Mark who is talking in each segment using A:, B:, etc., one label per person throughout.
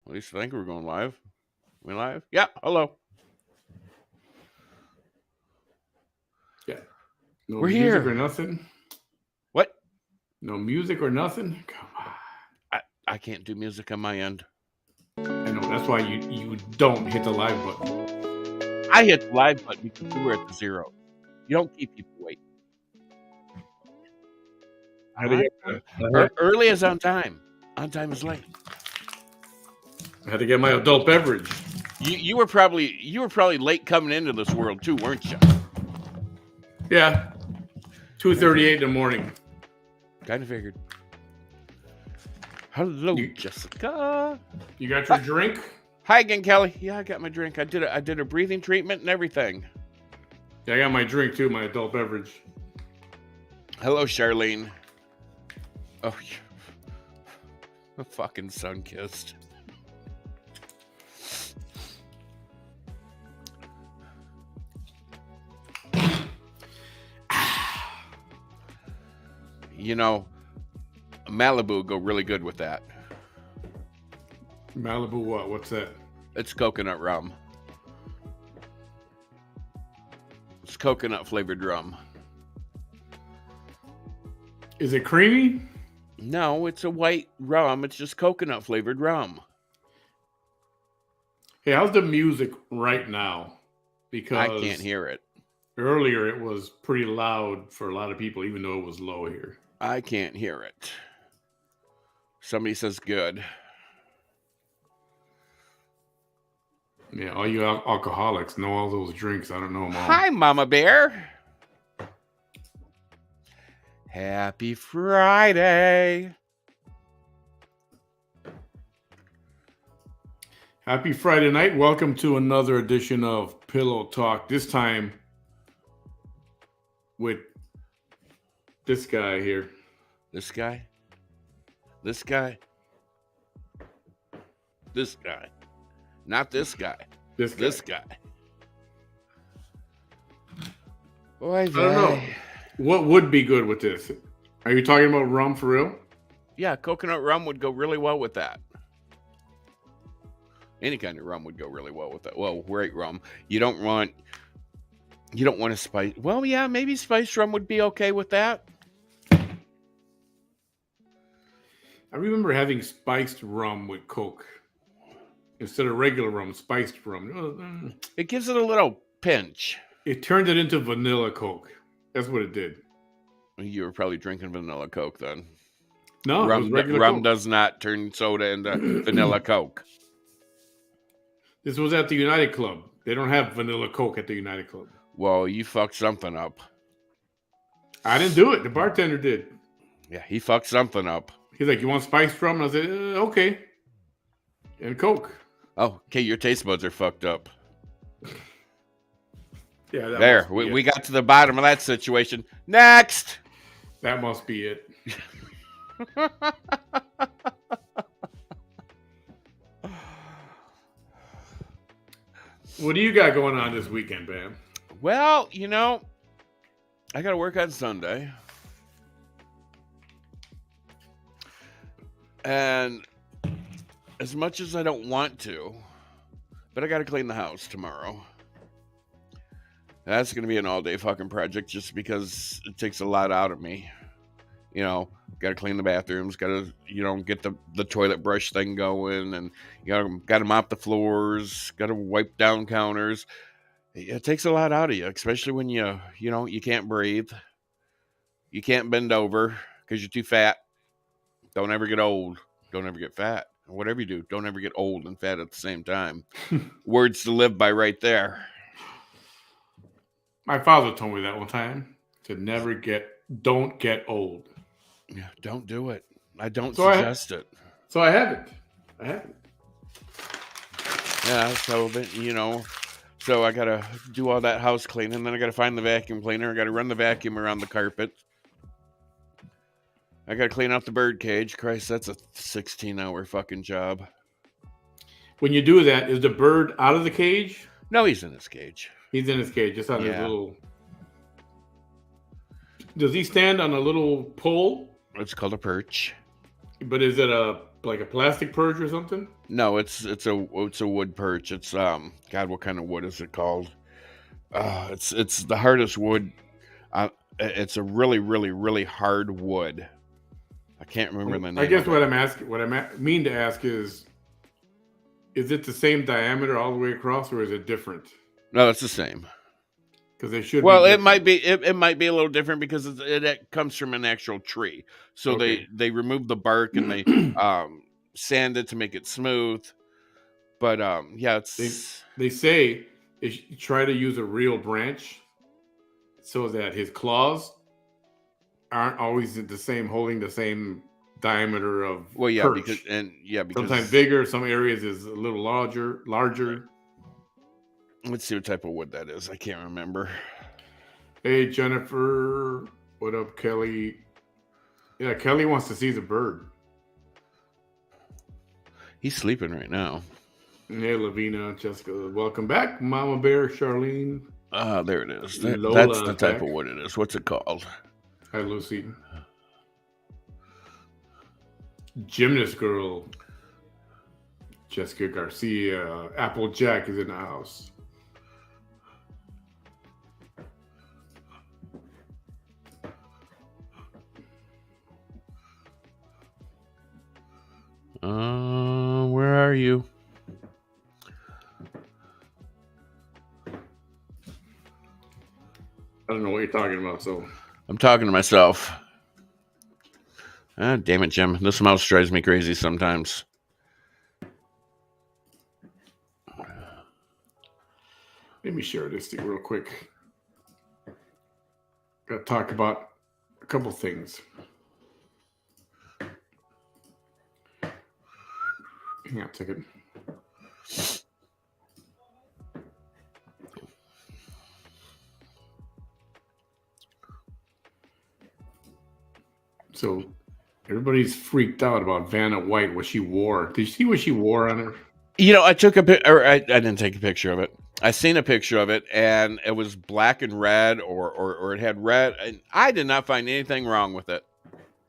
A: At least I think we're going live. We live? Yeah. Hello.
B: Yeah. No
A: We're
B: music
A: here.
B: or nothing.
A: What?
B: No music or nothing. Come on.
A: I can't do music on my end.
B: I know that's why you don't hit the live button.
A: I hit the live button because we were at the zero. You don't keep people waiting.
B: I had to
A: Early is on time. On time is late.
B: get my adult beverage.
A: You were probably late coming into this world too, weren't you?
B: Yeah. 2:38 in the morning.
A: Kind of figured. Hello, Jessica.
B: You got your drink?
A: Hi again, Kelly. Yeah, I got my drink. I did a breathing treatment and everything.
B: Yeah, I got my drink too, my adult beverage.
A: Hello, Charlene. Oh, the fucking sun kissed. You know, Malibu go really good with that.
B: Malibu what? What's that?
A: It's coconut rum. It's coconut flavored rum.
B: Is it creamy?
A: No, it's a white rum. It's just coconut flavored rum.
B: Hey, how's the music right now? Because
A: I can't hear it.
B: Earlier it was pretty loud for a lot of people, even though it was low here.
A: I can't hear it. Somebody says good.
B: Yeah, all you alcoholics know all those drinks. I don't know them all.
A: Hi, Mama Bear. Happy Friday.
B: Happy Friday night. Welcome to another edition of Pillow Talk. This time with this guy here.
A: This guy? This guy? This guy. Not this guy. This guy. Boy,
B: I don't know. What would be good with this? Are you talking about rum for real?
A: Yeah, coconut rum would go really well with that. Any kind of rum would go really well with that. Well, white rum. You don't want a spice. Well, yeah, maybe spiced rum would be okay with that.
B: I remember having spiced rum with Coke. Instead of regular rum, spiced rum.
A: It gives it a little pinch.
B: It turned it into vanilla Coke. That's what it did.
A: You were probably drinking vanilla Coke then.
B: No,
A: rum,
B: it was regular
A: rum
B: Coke.
A: Does not turn soda into vanilla Coke.
B: This was at the United Club. They don't have vanilla Coke at the United Club.
A: Well, you fucked something up.
B: I didn't do it. The bartender did.
A: Yeah, he fucked something up.
B: He's like, "You want spiced rum?" And I said, "Okay." And Coke.
A: Oh, okay, your taste buds are fucked up.
B: Yeah,
A: there. We got to the bottom of that situation. Next.
B: That must be it. What do you got going on this weekend, Bam?
A: Well, I got to work on Sunday. And as much as I don't want to, but I got to clean the house tomorrow. That's going to be an all-day fucking project just because it takes a lot out of me. Got to clean the bathrooms, got to, get the toilet brush thing going, and got to mop the floors, got to wipe down counters. It takes a lot out of you, especially when you can't breathe. You can't bend over because you're too fat. Don't ever get old. Don't ever get fat. Whatever you do, don't ever get old and fat at the same time. Words to live by right there.
B: My father told me that one time. He said, don't get old.
A: Yeah, don't do it. I don't suggest it.
B: So I haven't.
A: Yeah, so I got to do all that house cleaning. Then I got to find the vacuum cleaner. I got to run the vacuum around the carpet. I got to clean out the bird cage. Christ, that's a 16-hour fucking job.
B: When you do that, is the bird out of the cage?
A: No, he's in his cage.
B: He's in his cage, just on his little... Does he stand on a little pole?
A: It's called a perch.
B: But is it a like a plastic purge or something?
A: No, it's a wood perch. It's God, what kind of wood is it called? It's the hardest wood. It's a really really really hard wood. I can't remember the
B: I
A: name
B: guess
A: of it.
B: what I'm asking, mean to ask is it the same diameter all the way across, or is it different?
A: No, it's the same.
B: Because they should be
A: Well, it
B: different.
A: might be it might be a little different because it comes from an actual tree. So
B: Okay.
A: they remove the bark and they sand it to make it smooth. But yeah,
B: they
A: it's
B: they say try to use a real branch so that his claws aren't always the same, holding the same diameter of
A: well,
B: perch.
A: yeah,
B: Sometimes
A: because
B: bigger, some areas is a little larger.
A: let's see what type of wood that is. I can't remember.
B: Hey Jennifer, what up, Kelly? Yeah, Kelly wants to see the bird.
A: He's sleeping right now.
B: Hey Lavina, Jessica, welcome back. Mama Bear, Charlene,
A: Ah, there it is. That's
B: Lola
A: the
B: is
A: type
B: back.
A: of wood it is. What's it called?
B: Hi Lucy. Gymnast girl, Jessica Garcia. Applejack is in the house.
A: Where are you?
B: I don't know what you're talking about, so
A: I'm talking to myself. Ah, damn it, Jim. This mouse drives me crazy sometimes.
B: let me share this thing real quick. Gotta talk about a couple things. Hang on a second. So everybody's freaked out about Vanna White, what she wore. Did you see what she wore on her?
A: You know, I took a or I didn't take a picture of it. I seen a picture of it, and it was black and red, or it had red, and I did not find anything wrong with it,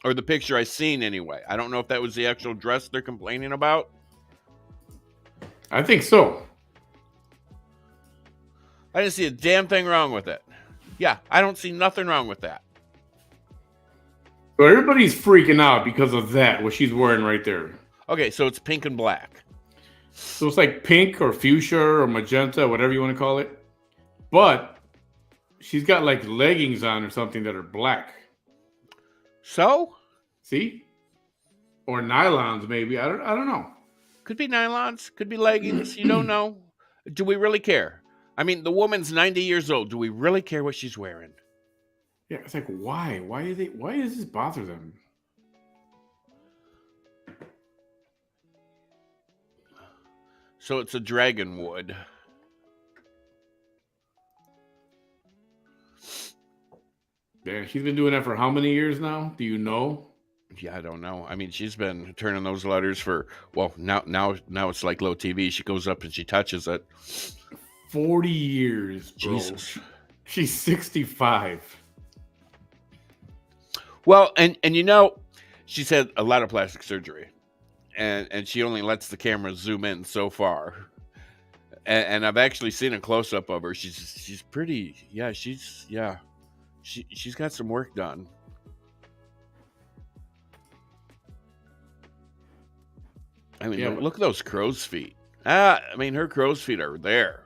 A: or the picture I seen anyway. I don't know if that was the actual dress they're complaining about.
B: I think so.
A: I didn't see a damn thing wrong with it. Yeah, I don't see nothing wrong with that.
B: So everybody's freaking out because of that, what she's wearing right there.
A: Okay, so it's pink and black.
B: So it's like pink or fuchsia or magenta, whatever you want to call it. But she's got like leggings on or something that are black.
A: So
B: See? Or nylons, maybe. I don't know.
A: could be nylons, could be leggings. You don't know. Do we really care? I mean, the woman's 90 years old. Do we really care what she's wearing?
B: Yeah, it's like why? Why does this bother them?
A: So it's a dragon wood.
B: Yeah, she's been doing that for how many years now? Do you know?
A: Yeah, I don't know. I mean, she's been turning those letters for now it's like low TV. She goes up and she touches it.
B: 40 years, bro.
A: Jesus.
B: She's 65.
A: Well, and you know, she's had a lot of plastic surgery, and she only lets the camera zoom in so far. And I've actually seen a close up of her. She's pretty. Yeah, she's got some work done. I mean,
B: Yeah,
A: look at those crow's feet. I mean, her crow's feet are there.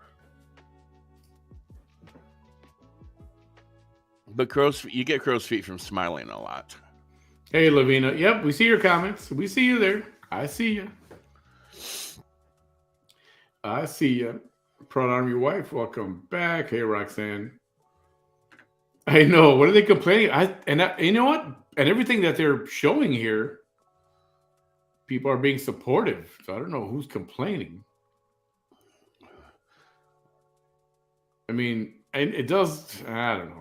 A: But you get crow's feet from smiling a lot.
B: Hey, Lavina. Yep, we see your comments. We see you there. I see you. I see you. Proud Army wife, welcome back. Hey, Roxanne. I know. What are they complaining? You know what? And everything that they're showing here, people are being supportive. So I don't know who's complaining. I mean, and it does. I don't know.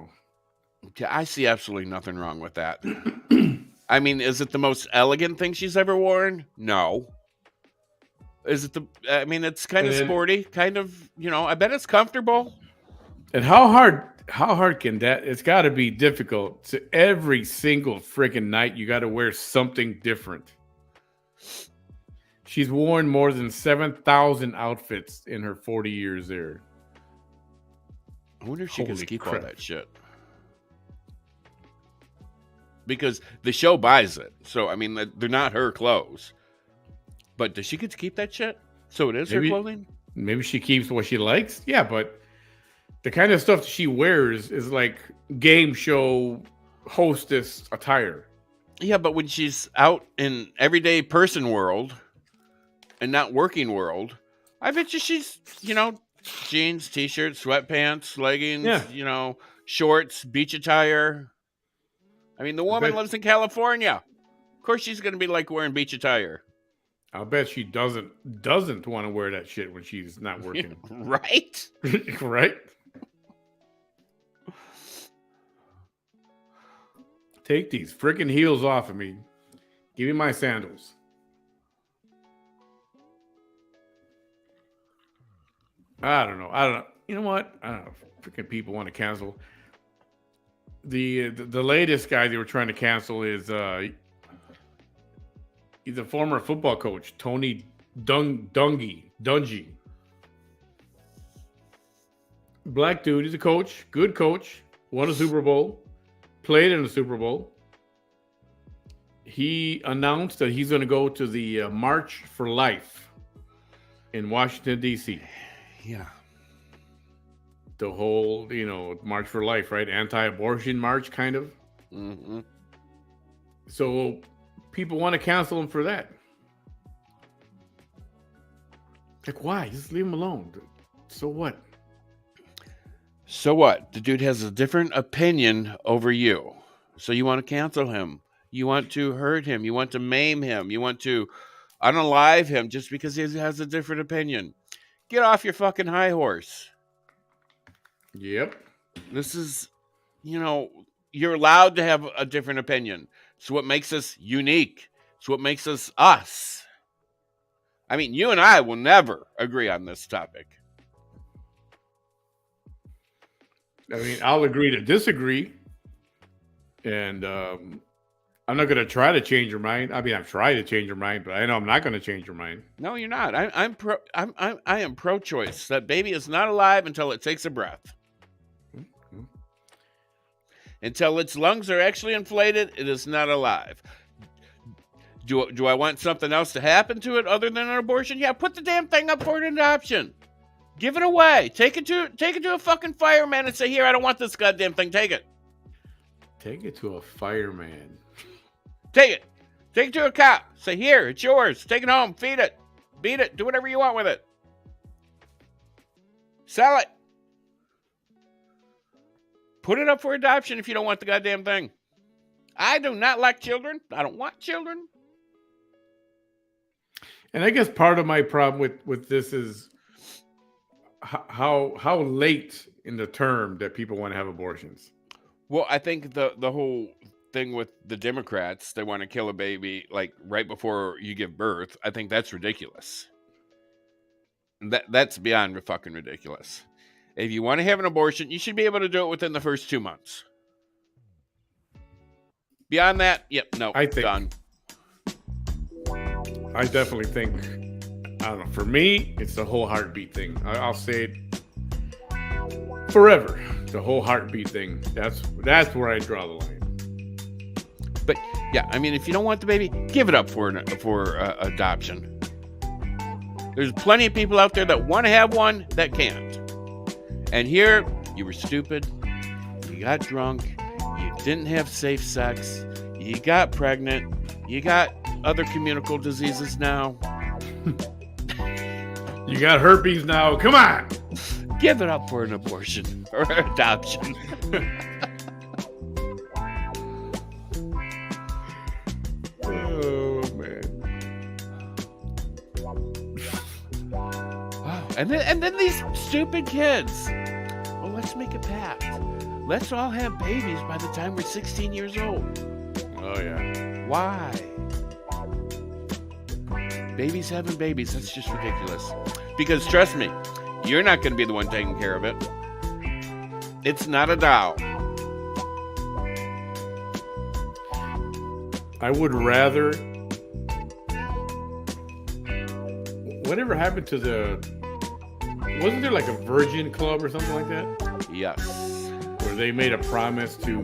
A: I see absolutely nothing wrong with that. I mean, is it the most elegant thing she's ever worn? No. Is it I mean, it's kind of sporty, kind of, I bet it's comfortable.
B: And how hard can that? It's got to be difficult. So every single freaking night, you got to wear something different. She's worn more than 7,000 outfits in her 40 years there.
A: I wonder if she can
B: Holy
A: keep
B: crap.
A: all that shit. Because the show buys it. So, I mean, they're not her clothes. But does she get to keep that shit? So it is her clothing?
B: Maybe she keeps what she likes. Yeah, but the kind of stuff she wears is like game show hostess attire.
A: Yeah, but when she's out in everyday person world and not working world, I bet you she's, jeans, t-shirts, sweatpants, leggings, shorts, beach attire. I mean, the woman lives in California. Of course she's going to be like wearing beach attire.
B: I'll bet she doesn't want to wear that shit when she's not working.
A: Right?
B: Right? Take these freaking heels off of me. Give me my sandals. I don't know. You know what? I don't know. Freaking people want to cancel. The latest guy they were trying to cancel is he's a former football coach, Tony Dungy. Black dude. He's a coach. Good coach. Won a Super Bowl. Played in the Super Bowl. He announced that he's going to go to the March for Life in Washington, D.C.
A: Yeah.
B: The whole, March for Life, right? Anti-abortion march, kind of.
A: Mm-hmm.
B: So people want to cancel him for that. Like, why? Just leave him alone. So what?
A: So what? The dude has a different opinion over you. So you want to cancel him. You want to hurt him. You want to maim him. You want to unalive him just because he has a different opinion. Get off your fucking high horse.
B: Yep.
A: This is, you're allowed to have a different opinion. It's what makes us unique. It's what makes us us. I mean, you and I will never agree on this topic.
B: I mean, I'll agree to disagree. And I'm not going to try to change your mind. I mean, I've tried to change your mind, but I know I'm not going to change your mind.
A: No, you're not. I am pro-choice. That baby is not alive until it takes a breath. Mm-hmm. Until its lungs are actually inflated, it is not alive. Do I want something else to happen to it other than an abortion? Yeah, put the damn thing up for an adoption. Give it away. Take it to a fucking fireman and say, here, I don't want this goddamn thing. Take it.
B: Take it to a fireman.
A: Take it. Take it to a cop. Say, here, it's yours. Take it home. Feed it. Beat it. Do whatever you want with it. Sell it. Put it up for adoption if you don't want the goddamn thing. I do not like children. I don't want children.
B: And I guess part of my problem with this is how late in the term that people want to have abortions.
A: Well, I think the whole thing with the Democrats, they want to kill a baby like right before you give birth. I think that's ridiculous. That's beyond fucking ridiculous. If you want to have an abortion, you should be able to do it within the first 2 months. Beyond that, done.
B: I definitely think, I don't know, for me, it's the whole heartbeat thing. I'll say it forever. The whole heartbeat thing. That's where I draw the line.
A: But yeah, I mean, if you don't want the baby, give it up for adoption. There's plenty of people out there that want to have one that can't. And here, you were stupid. You got drunk. You didn't have safe sex. You got pregnant. You got other communicable diseases now.
B: You got herpes now. Come on.
A: Give it up for an abortion or adoption.
B: Oh, man.
A: Wow. And then these stupid kids. Well, let's make a pact. Let's all have babies by the time we're 16 years old.
B: Oh, yeah.
A: Why? Babies having babies, that's just ridiculous. Because trust me, you're not going to be the one taking care of it. It's not a doll.
B: I would rather whatever happened to wasn't there like a virgin club or something like that?
A: Yes.
B: Where they made a promise to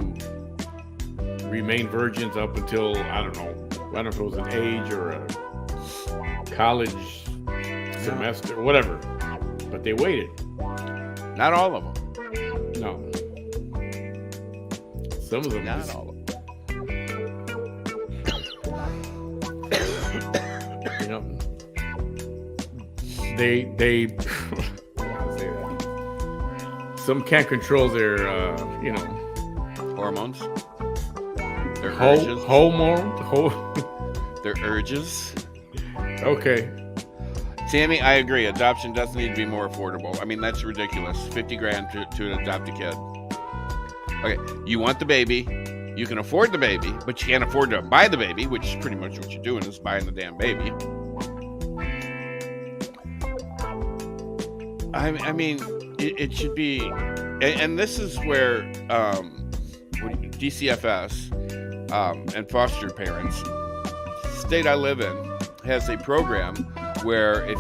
B: remain virgins up until, I don't know if it was an age or a college semester, or whatever. But they waited.
A: Not all of them.
B: No. Some of them.
A: Not all of them.
B: You know, they some can't control their
A: hormones. Their urges. Their urges.
B: Okay.
A: Tammy, I agree. Adoption does need to be more affordable. I mean, that's ridiculous. $50,000 to adopt a kid. Okay, you want the baby. You can afford the baby, but you can't afford to buy the baby, which is pretty much what you're doing, is buying the damn baby. I mean, it should be, and this is where DCFS and foster parents, state I live in, has a program where if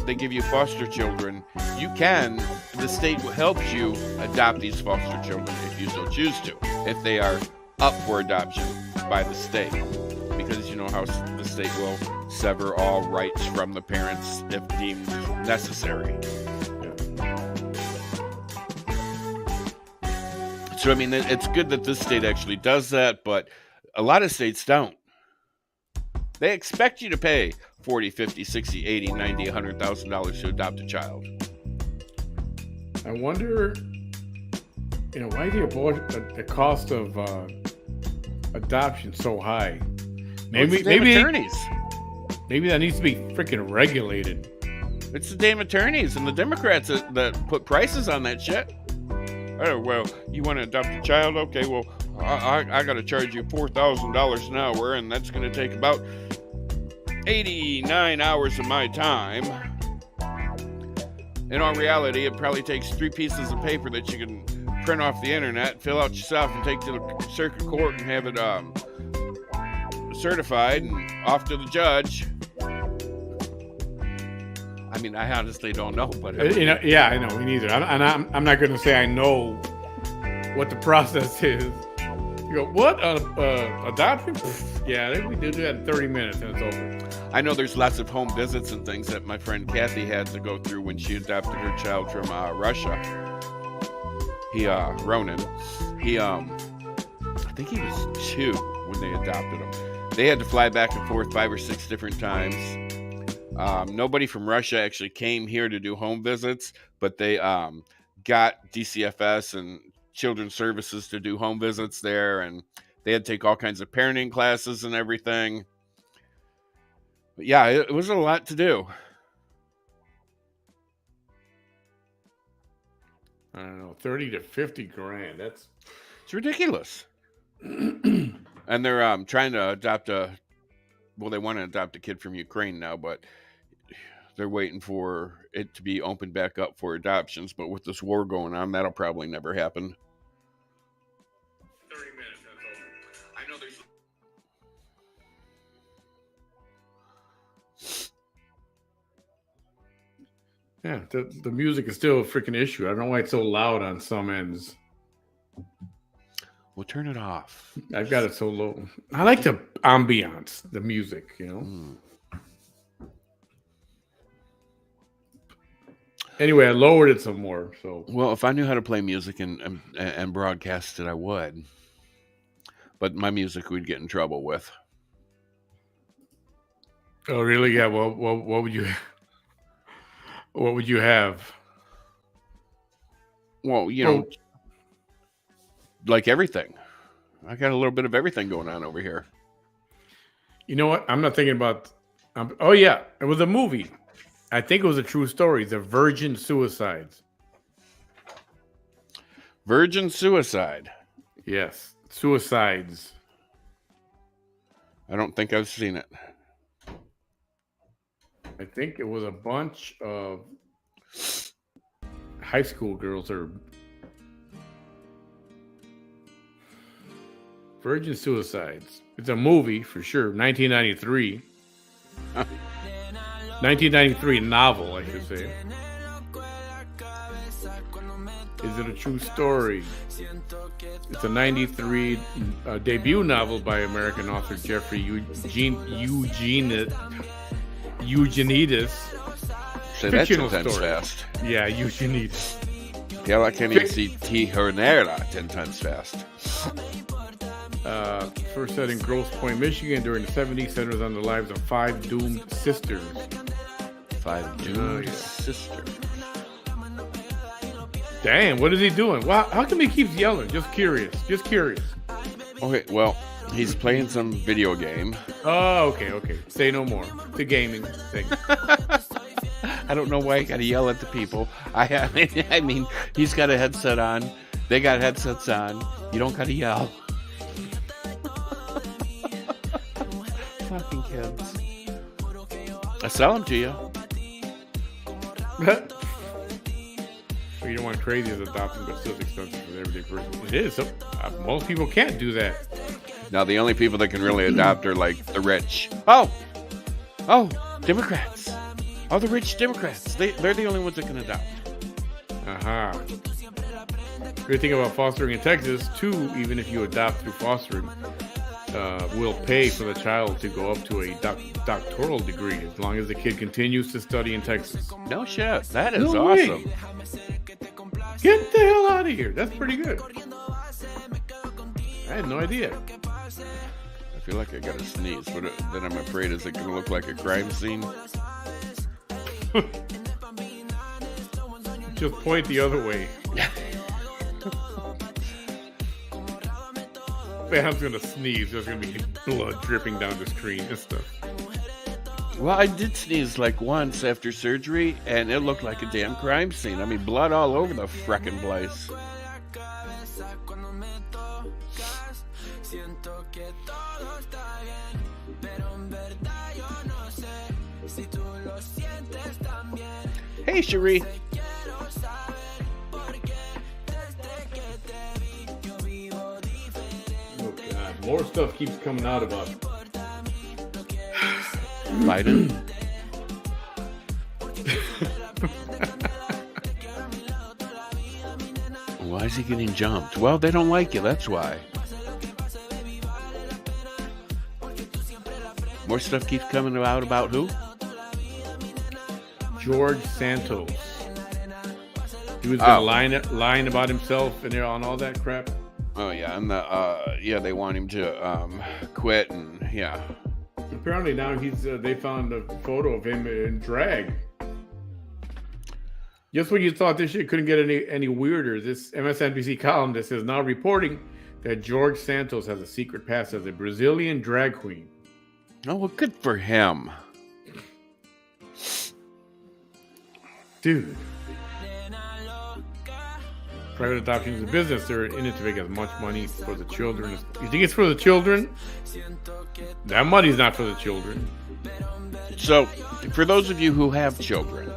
A: they give you foster children, the state helps you adopt these foster children if you so choose to, if they are up for adoption by the state. Because you know how the state will sever all rights from the parents if deemed necessary. So, I mean, it's good that this state actually does that, but a lot of states don't. They expect you to pay $40, $50, $60, $80, $90, $100,000 to adopt a child.
B: I wonder, why the cost of adoption so high? Maybe
A: attorneys.
B: Maybe that needs to be freaking regulated.
A: It's the damn attorneys and the Democrats that put prices on that shit. Oh, well, you want to adopt a child? Okay, well, I got to charge you $4,000 an hour, and that's going to take about 89 hours of my time. In all reality, it probably takes 3 pieces of paper that you can print off the internet, fill out yourself, and take to the circuit court and have it certified and off to the judge. I mean, I honestly don't know, but
B: yeah, I know, me neither. I'm not going to say I know what the process is. You go, what? Adoption? Yeah, we do that in 30 minutes and it's over.
A: I know there's lots of home visits and things that my friend Kathy had to go through when she adopted her child from Russia. Ronan. I think he was 2 when they adopted him. They had to fly back and forth 5 or 6 different times. Nobody from Russia actually came here to do home visits, but they got DCFS and Children's Services to do home visits there, and they had to take all kinds of parenting classes and everything. But yeah, it was a lot to do.
B: I don't know, 30 to 50 grand. It's
A: ridiculous. And they're trying to adopt they want to adopt a kid from Ukraine now, but they're waiting for it to be opened back up for adoptions. But with this war going on, that'll probably never happen.
B: 30 minutes, that's over.
A: I know there's...
B: Yeah, the music is still a freaking issue. I don't know why it's so loud on some ends.
A: Well, turn it off.
B: I've got it so low. I like the ambiance, the music, Anyway, I lowered it some more. So,
A: well, if I knew how to play music and broadcast it, I would. But my music we'd get in trouble with.
B: Oh, really? Yeah. Well, what would you? What would you have?
A: Well, like everything. I got a little bit of everything going on over here.
B: You know what? I'm not thinking about. Oh yeah, it was a movie. I think it was a true story. The Virgin Suicides.
A: Virgin Suicide.
B: Yes, Suicides.
A: I don't think I've seen it.
B: I think it was a bunch of high school girls or Virgin Suicides. It's a movie for sure. 1993. 1993 novel, I should say. Is it a true story? It's a 93 debut novel by American author Jeffrey Eugenides.
A: Say that
B: Fictional
A: 10 times
B: story.
A: fast.
B: Yeah, Eugenides.
A: Yeah, I can't even see Tijernera 10 times fast.
B: First set in Grosse Pointe, Michigan during the 70s, centers on the lives of 5 doomed sisters.
A: 5 doomed sisters.
B: Damn, what is he doing? Wow, how come he keeps yelling? Just curious.
A: Okay, well, he's playing some video game.
B: Oh, okay. Say no more. The gaming thing.
A: I don't know why I gotta yell at the people. I mean, he's got a headset on. They got headsets on. You don't gotta yell. Fucking kids. I sell them to you.
B: You don't want crazy as adopting, but still expensive for the everyday person. It is. So, most people can't do that.
A: Now, the only people that can really adopt are like the rich. Oh, Democrats. Oh, the rich Democrats. They're the only ones that can adopt.
B: Aha. Great thing about fostering in Texas, too, even if you adopt through fostering, will pay for the child to go up to a doctoral degree as long as the kid continues to study in Texas.
A: No shit. That is
B: No
A: awesome.
B: way. Get the hell out of here. That's pretty good. I had no idea.
A: I feel like I gotta sneeze, but then I'm afraid, is it gonna look like a crime scene?
B: Just point the other way. I'm gonna sneeze. There's gonna be blood dripping down the screen and stuff.
A: Well, I did sneeze like once after surgery, and it looked like a damn crime scene. I mean, blood all over the frickin' place. Hey, Cherie.
B: Oh God, more stuff keeps coming out about
A: Biden. Why is he getting jumped? Well, they don't like you, that's why. More stuff keeps coming out about who?
B: George Santos. He was gonna lying about himself and on all that crap.
A: Oh yeah, and they want him to quit, and yeah.
B: Apparently now they found a photo of him in drag. Just when you thought this shit couldn't get any weirder, this MSNBC columnist is now reporting that George Santos has a secret past as a Brazilian drag queen.
A: Oh, well, good for him.
B: Dude. Private adoption is a business. They're in it to make as much money for the children. You think it's for the children? That money's not for the children.
A: So, for those of you who have children,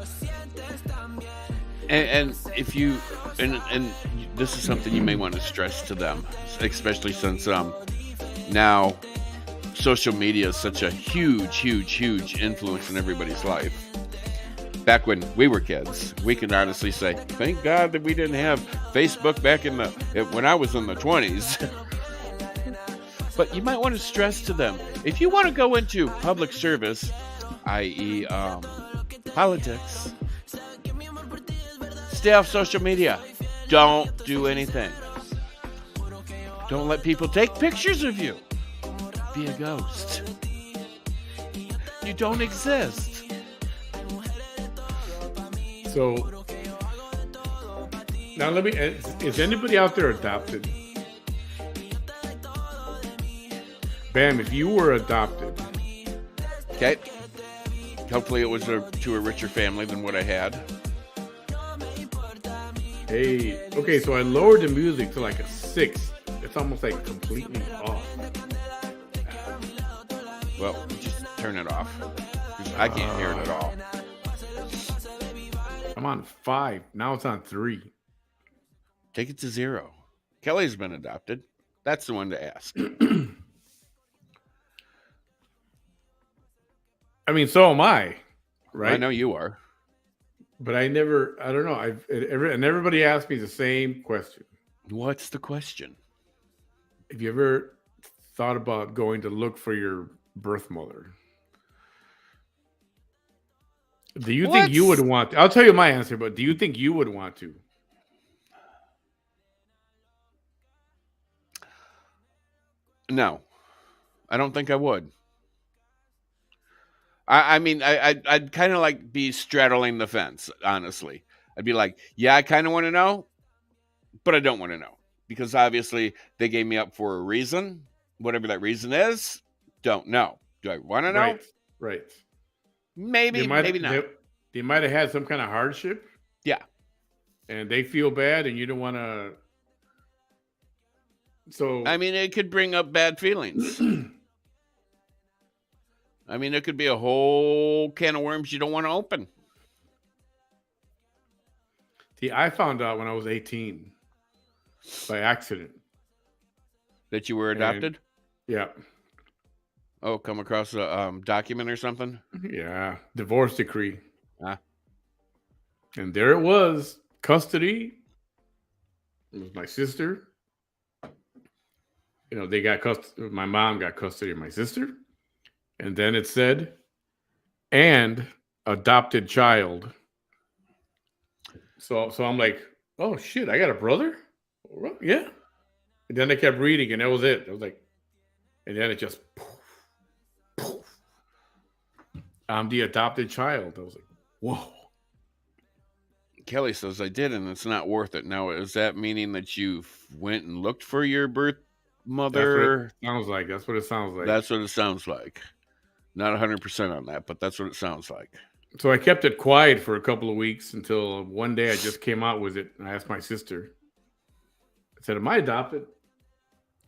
A: and if you, and this is something you may want to stress to them, especially since now social media is such a huge influence in everybody's life. Back when we were kids, we can honestly say, thank God that we didn't have Facebook back when I was in the 20s. But you might want to stress to them, if you want to go into public service, i.e. Politics, stay off social media. Don't do anything. Don't let people take pictures of you. Be a ghost. You don't exist.
B: So now is anybody out there adopted? Bam, if you were adopted.
A: Okay. Hopefully it was to a richer family than what I had.
B: Hey, okay, so I lowered the music to like a 6. It's almost like completely off.
A: Well, just turn it off. 'Cause I can't hear it at all.
B: I'm on 5. Now it's on 3.
A: Take it to 0. Kelly's been adopted. That's the one to ask.
B: I mean, so am I.
A: I
B: right?
A: know you are.
B: But I never, I don't know. And everybody asks me the same question.
A: What's the question?
B: Have you ever thought about going to look for your birth mother? Do you think you would
A: What's
B: want to? I'll tell you my answer, but do you think you would want to?
A: No, I don't think I would. I mean, I'd kind of like be straddling the fence, honestly. I'd be like, yeah, I kind of want to know, but I don't want to know because obviously they gave me up for a reason. Whatever that reason is, don't know. Do I want to know?
B: Right, right. They
A: Maybe, maybe
B: might
A: not.
B: they might have had some kind of hardship,
A: Yeah.
B: and they feel bad, and you don't want to.
A: I
B: So,
A: mean, it could bring up bad feelings. I mean, it could be a whole can of worms you don't want to open.
B: see, I found out when I was 18 by accident,
A: That you were
B: and
A: adopted.
B: yeah,
A: Oh, come across a document or something.
B: yeah, divorce decree,
A: Ah,
B: and there it was, custody. It was my sister. They got custody. My mom got custody of my sister, and then it said, and adopted child. So I'm like, oh shit, I got a brother. Well, yeah. And then I kept reading, and that was it. I was like, and then it just, poof, poof. I'm the adopted child. I was like, whoa.
A: Kelly says I did, and it's not worth it. Now, is that meaning that you went and looked for your birth
B: That's what it
A: mother?
B: sounds like. That's what it sounds like.
A: That's what it sounds like. Not 100% on that, but that's what it sounds like.
B: So I kept it quiet for a couple of weeks until one day I just came out with it, and I asked my sister. I said, "Am I adopted?"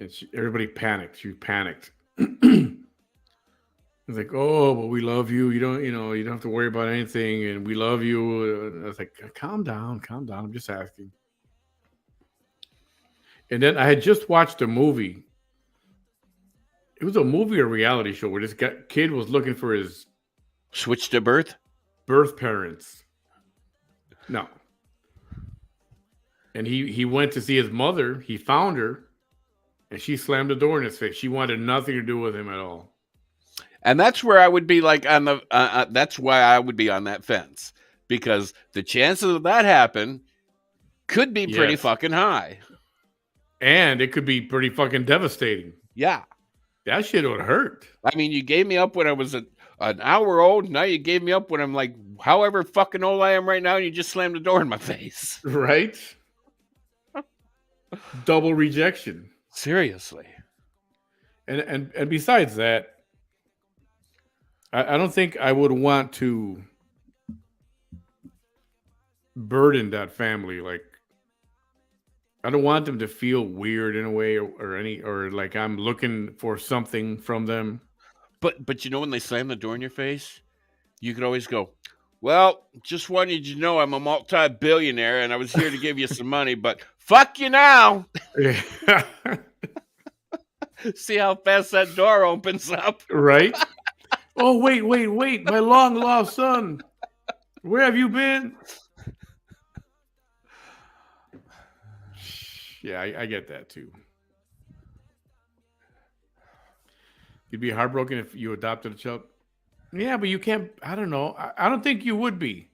B: And everybody panicked. She panicked. It's like, oh, but we love you. You don't have to worry about anything, and we love you. And I was like, calm down, calm down. I'm just asking. And then I had just watched a movie. It was a movie or reality show where this kid was looking for his
A: Switch to birth?
B: birth parents. No, and he went to see his mother. He found her, and she slammed the door in his face. She wanted nothing to do with him at all.
A: And that's where I would be like on the, that's why I would be on that fence because the chances of that happen could be pretty
B: Yes,
A: fucking high.
B: and it could be pretty fucking devastating.
A: Yeah.
B: That shit would hurt.
A: I mean, you gave me up when I was an hour old. Now you gave me up when I'm like, however fucking old I am right now, and you just slammed the door in my face.
B: Right? Double rejection.
A: Seriously.
B: And besides that, I don't think I would want to burden that family. Like, I don't want them to feel weird in a way, or like I'm looking for something from them.
A: But when they slam the door in your face, you could always go, well, just wanted you to know I'm a multi-billionaire and I was here to give you some money, but fuck you now. See how fast that door opens up.
B: Right? Oh, wait, my long lost son. Where have you been? Yeah, I get that too. You'd be heartbroken if you adopted a child. Yeah, but you can't. I don't know. I don't think you would be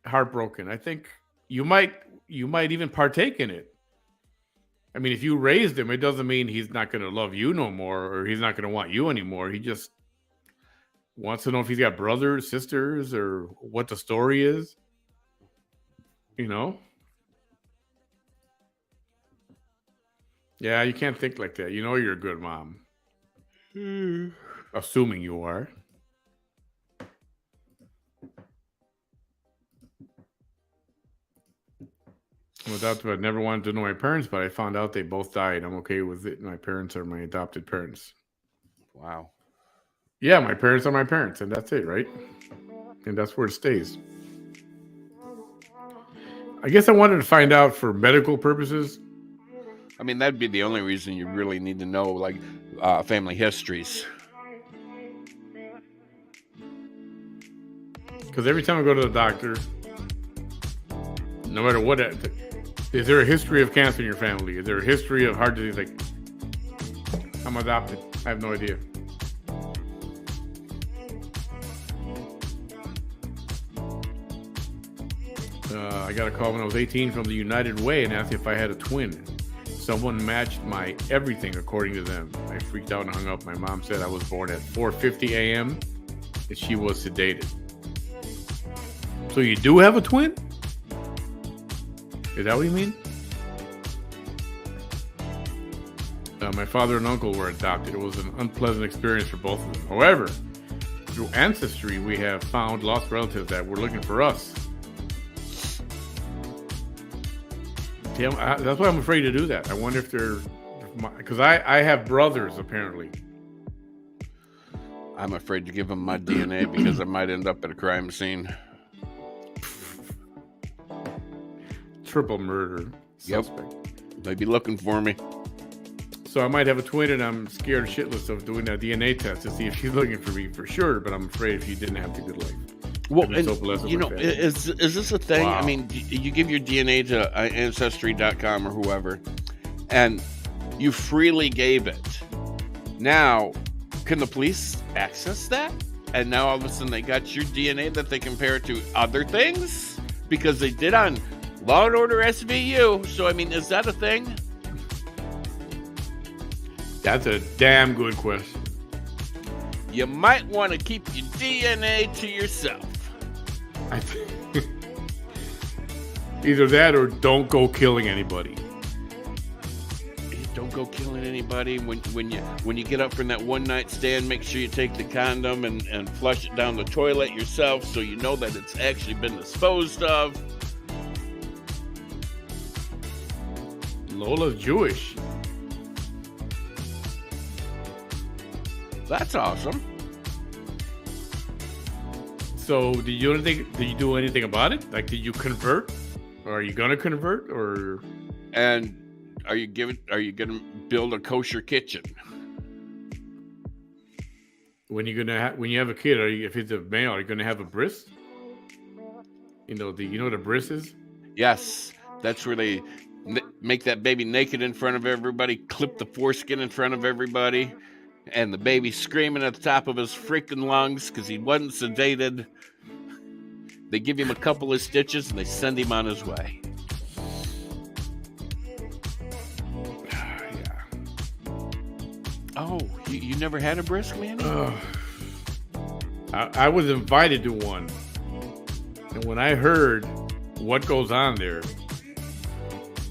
B: heartbroken. I think you might. You might even partake in it. I mean, if you raised him, it doesn't mean he's not going to love you no more, or he's not going to want you anymore. He just wants to know if he's got brothers, sisters, or what the story is. You know? Yeah, you can't think like that. You know you're a good mom. Assuming you are. I never wanted to know my parents, but I found out they both died. I'm okay with it. My parents are my adopted parents.
A: Wow.
B: Yeah, my parents are my parents, and that's it, right? And that's where it stays. I guess I wanted to find out for medical purposes.
A: I mean, that'd be the only reason you really need to know, like, family histories.
B: Because every time I go to the doctor, no matter what, is there a history of cancer in your family? Is there a history of heart disease? Like, I'm adopted. I have no idea. I got a call when I was 18 from the United Way and asked if I had a twin. Someone matched my everything according to them. I freaked out and hung up. My mom said I was born at 4:50 a.m. and she was sedated. So you do have a twin? Is that what you mean? My father and uncle were adopted. It was an unpleasant experience for both of them. However, through ancestry, we have found lost relatives that were looking for us. That's why I'm afraid to do that. I wonder if they're... Because I have brothers, apparently.
A: I'm afraid to give them my DNA because I might end up at a crime scene.
B: Triple murder suspect.
A: Yep. They'd be looking for me.
B: So I might have a twin, and I'm scared shitless of doing a DNA test to see if she's looking for me for sure. But I'm afraid if she didn't have the good life.
A: Well, and, you know, is this a thing?
B: Wow.
A: I mean, you give your DNA to Ancestry.com or whoever, and you freely gave it. Now, can the police access that? And now all of a sudden they got your DNA that they compare it to other things? Because they did on Law & Order SVU. So, I mean, is that a thing?
B: That's a damn good question.
A: You might want to keep your DNA to yourself.
B: I think either that or don't go killing anybody.
A: Don't go killing anybody. When you get up from that one night stand, make sure you take the condom and flush it down the toilet yourself so you know that it's actually been disposed of.
B: Lola's Jewish.
A: That's awesome.
B: So, did you do anything about it? Like, did you convert, or are you gonna convert, or?
A: And are you gonna build a kosher kitchen?
B: When you have a kid, if it's a male, are you gonna have a bris? You know what a bris is?
A: Yes, that's where they make that baby naked in front of everybody, clip the foreskin in front of everybody, and the baby screaming at the top of his freaking lungs because he wasn't sedated. They give him a couple of stitches and they send him on his way.
B: Yeah.
A: Oh, you never had a brisk, Manny?
B: I was invited to one, and when I heard what goes on there,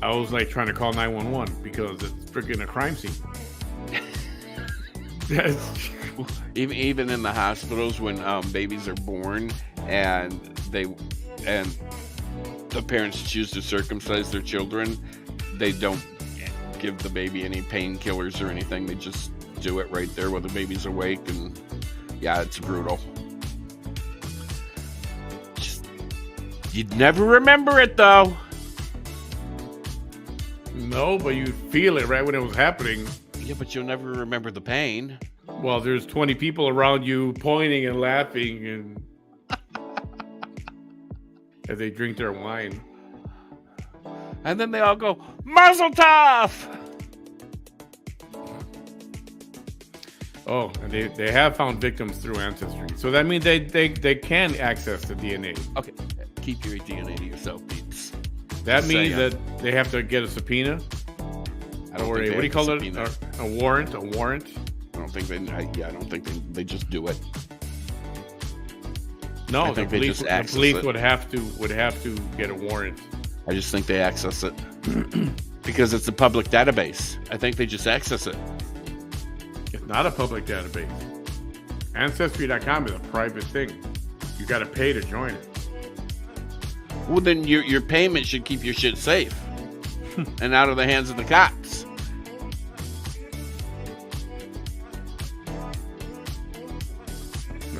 B: I was like trying to call 911 because it's freaking a crime scene.
A: Even in the hospitals when babies are born and the parents choose to circumcise their children, they don't give the baby any painkillers or anything. They just do it right there while the baby's awake, and yeah, it's brutal. You'd never remember it though.
B: No, but you feel it right when it was happening.
A: Yeah, but you'll never remember the pain.
B: Well, there's 20 people around you pointing and laughing and as they drink their wine.
A: And then they all go, Mazel Tov!
B: Oh, and they have found victims through Ancestry. So that means they can access the DNA.
A: Okay, keep your DNA to yourself, peeps.
B: That means that they have to get a subpoena? Or what do you call it? A warrant? A warrant?
A: I don't think I don't think they just do it.
B: No, the police would have to get a warrant.
A: I just think they access it because it's a public database. I think they just access it.
B: It's not a public database. Ancestry.com is a private thing. You got to pay to join it.
A: Well, then your payment should keep your shit safe and out of the hands of the cops.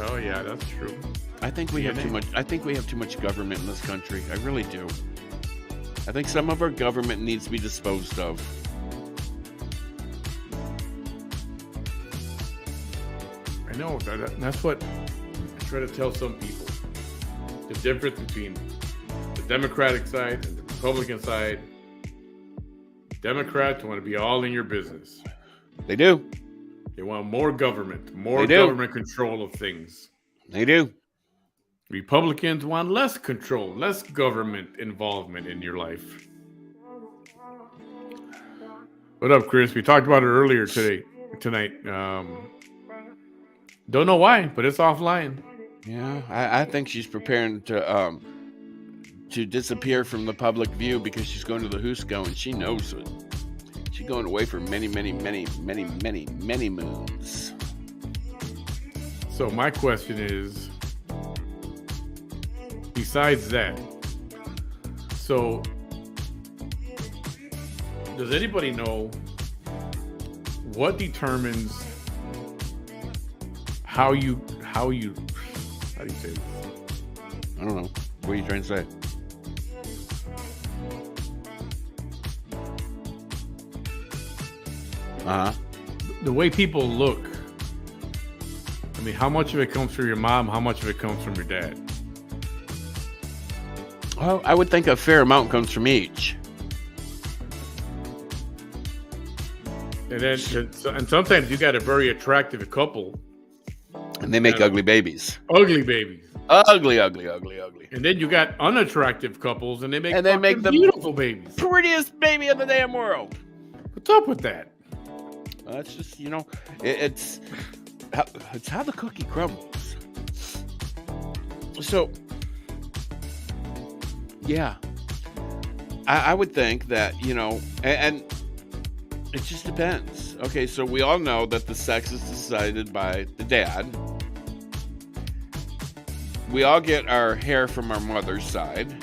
B: Oh yeah, that's true.
A: I think we have too much. I think we have too much government in this country. I really do. I think some of our government needs to be disposed of.
B: I know. That's what I try to tell some people. difference between the Democratic side and the Republican side. Democrats want to be all in your business.
A: They do.
B: They want more government, more government control of things.
A: They do.
B: Republicans want less control, less government involvement in your life. What up, Chris? We talked about it earlier tonight. Don't know why, but it's offline.
A: Yeah, I think she's preparing to disappear from the public view because she's going to the Husko and she knows it. She's going away for many, many, many, many, many, many moons.
B: So my question is, besides that, so does anybody know what determines how do you say this?
A: I don't know. What are you trying to say?
B: The way people look. I mean, how much of it comes from your mom? How much of it comes from your dad?
A: Well, I would think a fair amount comes from each.
B: And sometimes you got a very attractive couple.
A: And they make ugly babies.
B: Ugly babies.
A: Ugly, ugly, ugly, ugly.
B: And then you got unattractive couples and they make the beautiful babies.
A: Prettiest baby in the damn world.
B: What's up with that?
A: That's just, it's how the cookie crumbles. So, yeah. I would think that, and it just depends. Okay, so we all know that the sex is decided by the dad. We all get our hair from our mother's side.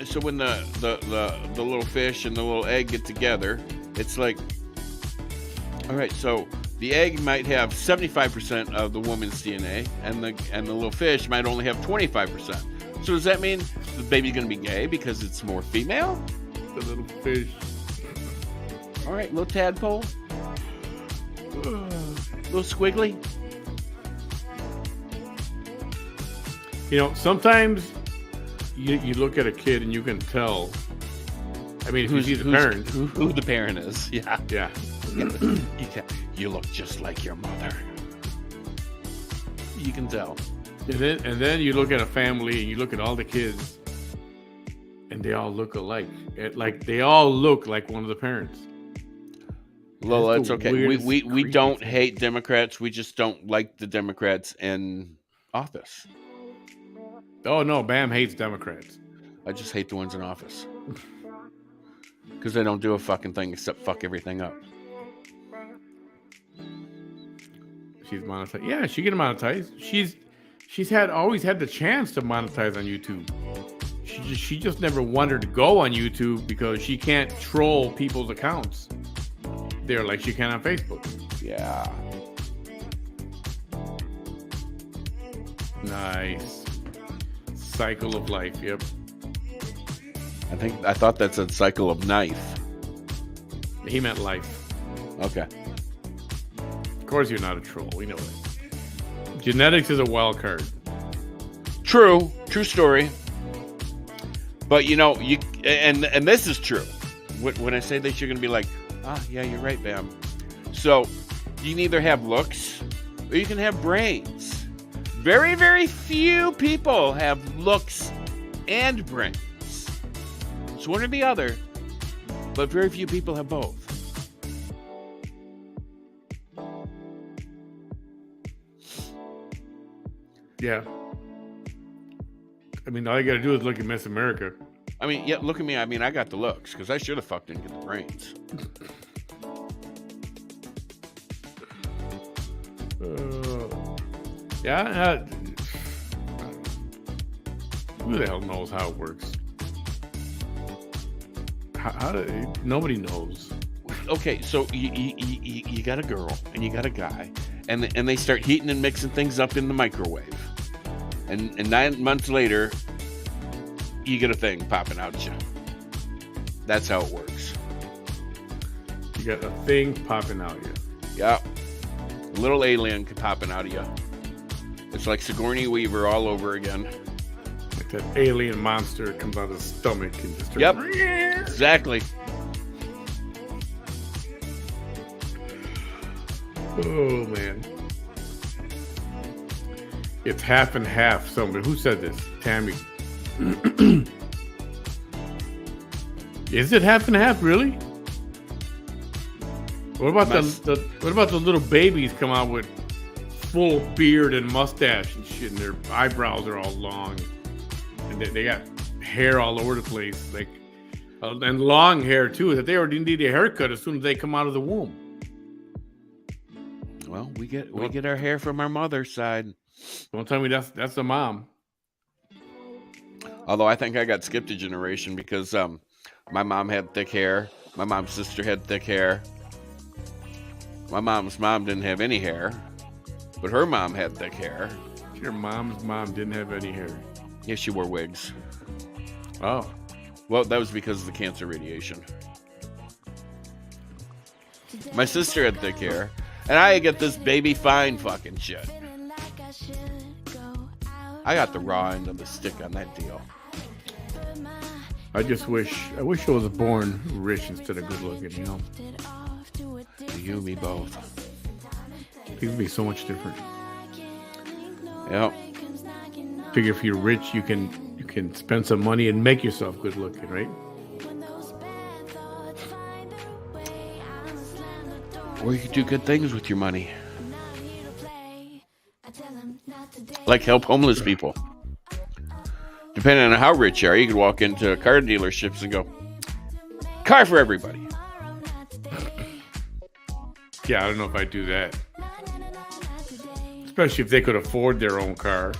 A: So when the little fish and the little egg get together, it's like, all right, so the egg might have 75% of the woman's DNA, and the little fish might only have 25%. So does that mean the baby's going to be gay because it's more female?
B: The little fish.
A: All right, little tadpole. Little squiggly.
B: Sometimes you look at a kid and you can tell. I mean, who's the parent?
A: Who the parent is. Yeah.
B: Yeah.
A: You look just like your mother. You can tell.
B: And then you look at a family and you look at all the kids and they all look alike. Like they all look like one of the parents.
A: Well, that's okay. We don't hate Democrats. We just don't like the Democrats in office.
B: Oh, no. Bam hates Democrats.
A: I just hate the ones in office. Because they don't do a fucking thing except fuck everything up.
B: She's monetized. Yeah, she can monetize. She's always had the chance to monetize on YouTube. She just never wanted to go on YouTube because she can't troll people's accounts there like she can on Facebook.
A: Yeah.
B: Nice. Cycle of life. Yep.
A: I thought that said cycle of knife.
B: He meant life.
A: Okay.
B: Of course you're not a troll. We know it. Genetics is a wild card.
A: True story. But and this is true. When I say this, you're gonna be like, yeah, you're right, Bam. So you can either have looks or you can have brains. Very, very few people have looks and brains. It's one or the other, but very few people have both.
B: Yeah. I mean, all you got to do is look at Miss America.
A: I mean, yeah, look at me. I mean, I got the looks because I should have fucked and get the brains.
B: Yeah. Who the hell knows how it works? Nobody knows.
A: Okay, so you got a girl and you got a guy, and they start heating and mixing things up in the microwave, and 9 months later, you get a thing popping out at you. That's how it works.
B: You got a thing popping out at you.
A: Yeah, a little alien popping out of you. It's like Sigourney Weaver all over again.
B: Like that alien monster comes out of his stomach and just
A: Yep, exactly.
B: Oh man, it's half and half. Somebody who said this? Tammy. Is it half and half? Really? What about what about the little babies come out with full beard and mustache and shit, and their eyebrows are all long, and they got hair all over the place, like and long hair too. That they already need a haircut as soon as they come out of the womb.
A: Well, we get our hair from our mother's side.
B: Don't tell me that's the mom.
A: Although I think I got skipped a generation because my mom had thick hair. My mom's sister had thick hair. My mom's mom didn't have any hair, but her mom had thick hair.
B: Your mom's mom didn't have any hair.
A: Yeah, she wore wigs.
B: Oh.
A: Well, that was because of the cancer radiation. My sister had thick hair, and I get this baby fine fucking shit. I got the raw end of the stick on that deal.
B: I wish I was born rich instead of good looking, you know.
A: You and me both.
B: Things would be so much different.
A: Yep.
B: Figure if you're rich, you can spend some money and make yourself good looking, right?
A: Or you could do good things with your money. Like help homeless people. Depending on how rich you are, you could walk into car dealerships and go, car for everybody.
B: Yeah, I don't know if I'd do that. Especially if they could afford their own car.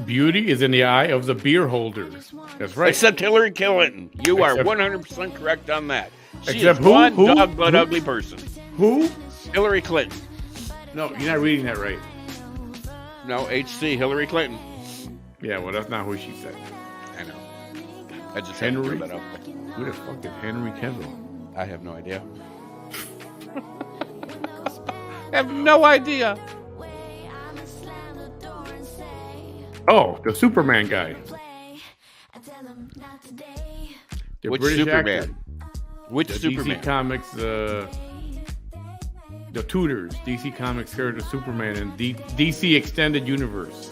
B: Beauty is in the eye of the beer holder. That's right.
A: Except Hillary Clinton. You are 100% correct on that. She
B: Except
A: is
B: who?
A: one
B: Who?
A: dog butt
B: Who?
A: ugly person.
B: Who?
A: Hillary Clinton.
B: No, you're not reading that right.
A: No, HC, Hillary Clinton.
B: Yeah, well, that's not who she said.
A: I know. I just had to
B: Henry?
A: throw that out there.
B: Who the fuck is Henry Kendall?
A: I have no idea. I have no idea.
B: Oh, the Superman guy. The
A: Which
B: British
A: Superman?
B: actor.
A: Which
B: The
A: Superman?
B: DC Comics, the Tudors, DC Comics character Superman in DC Extended Universe.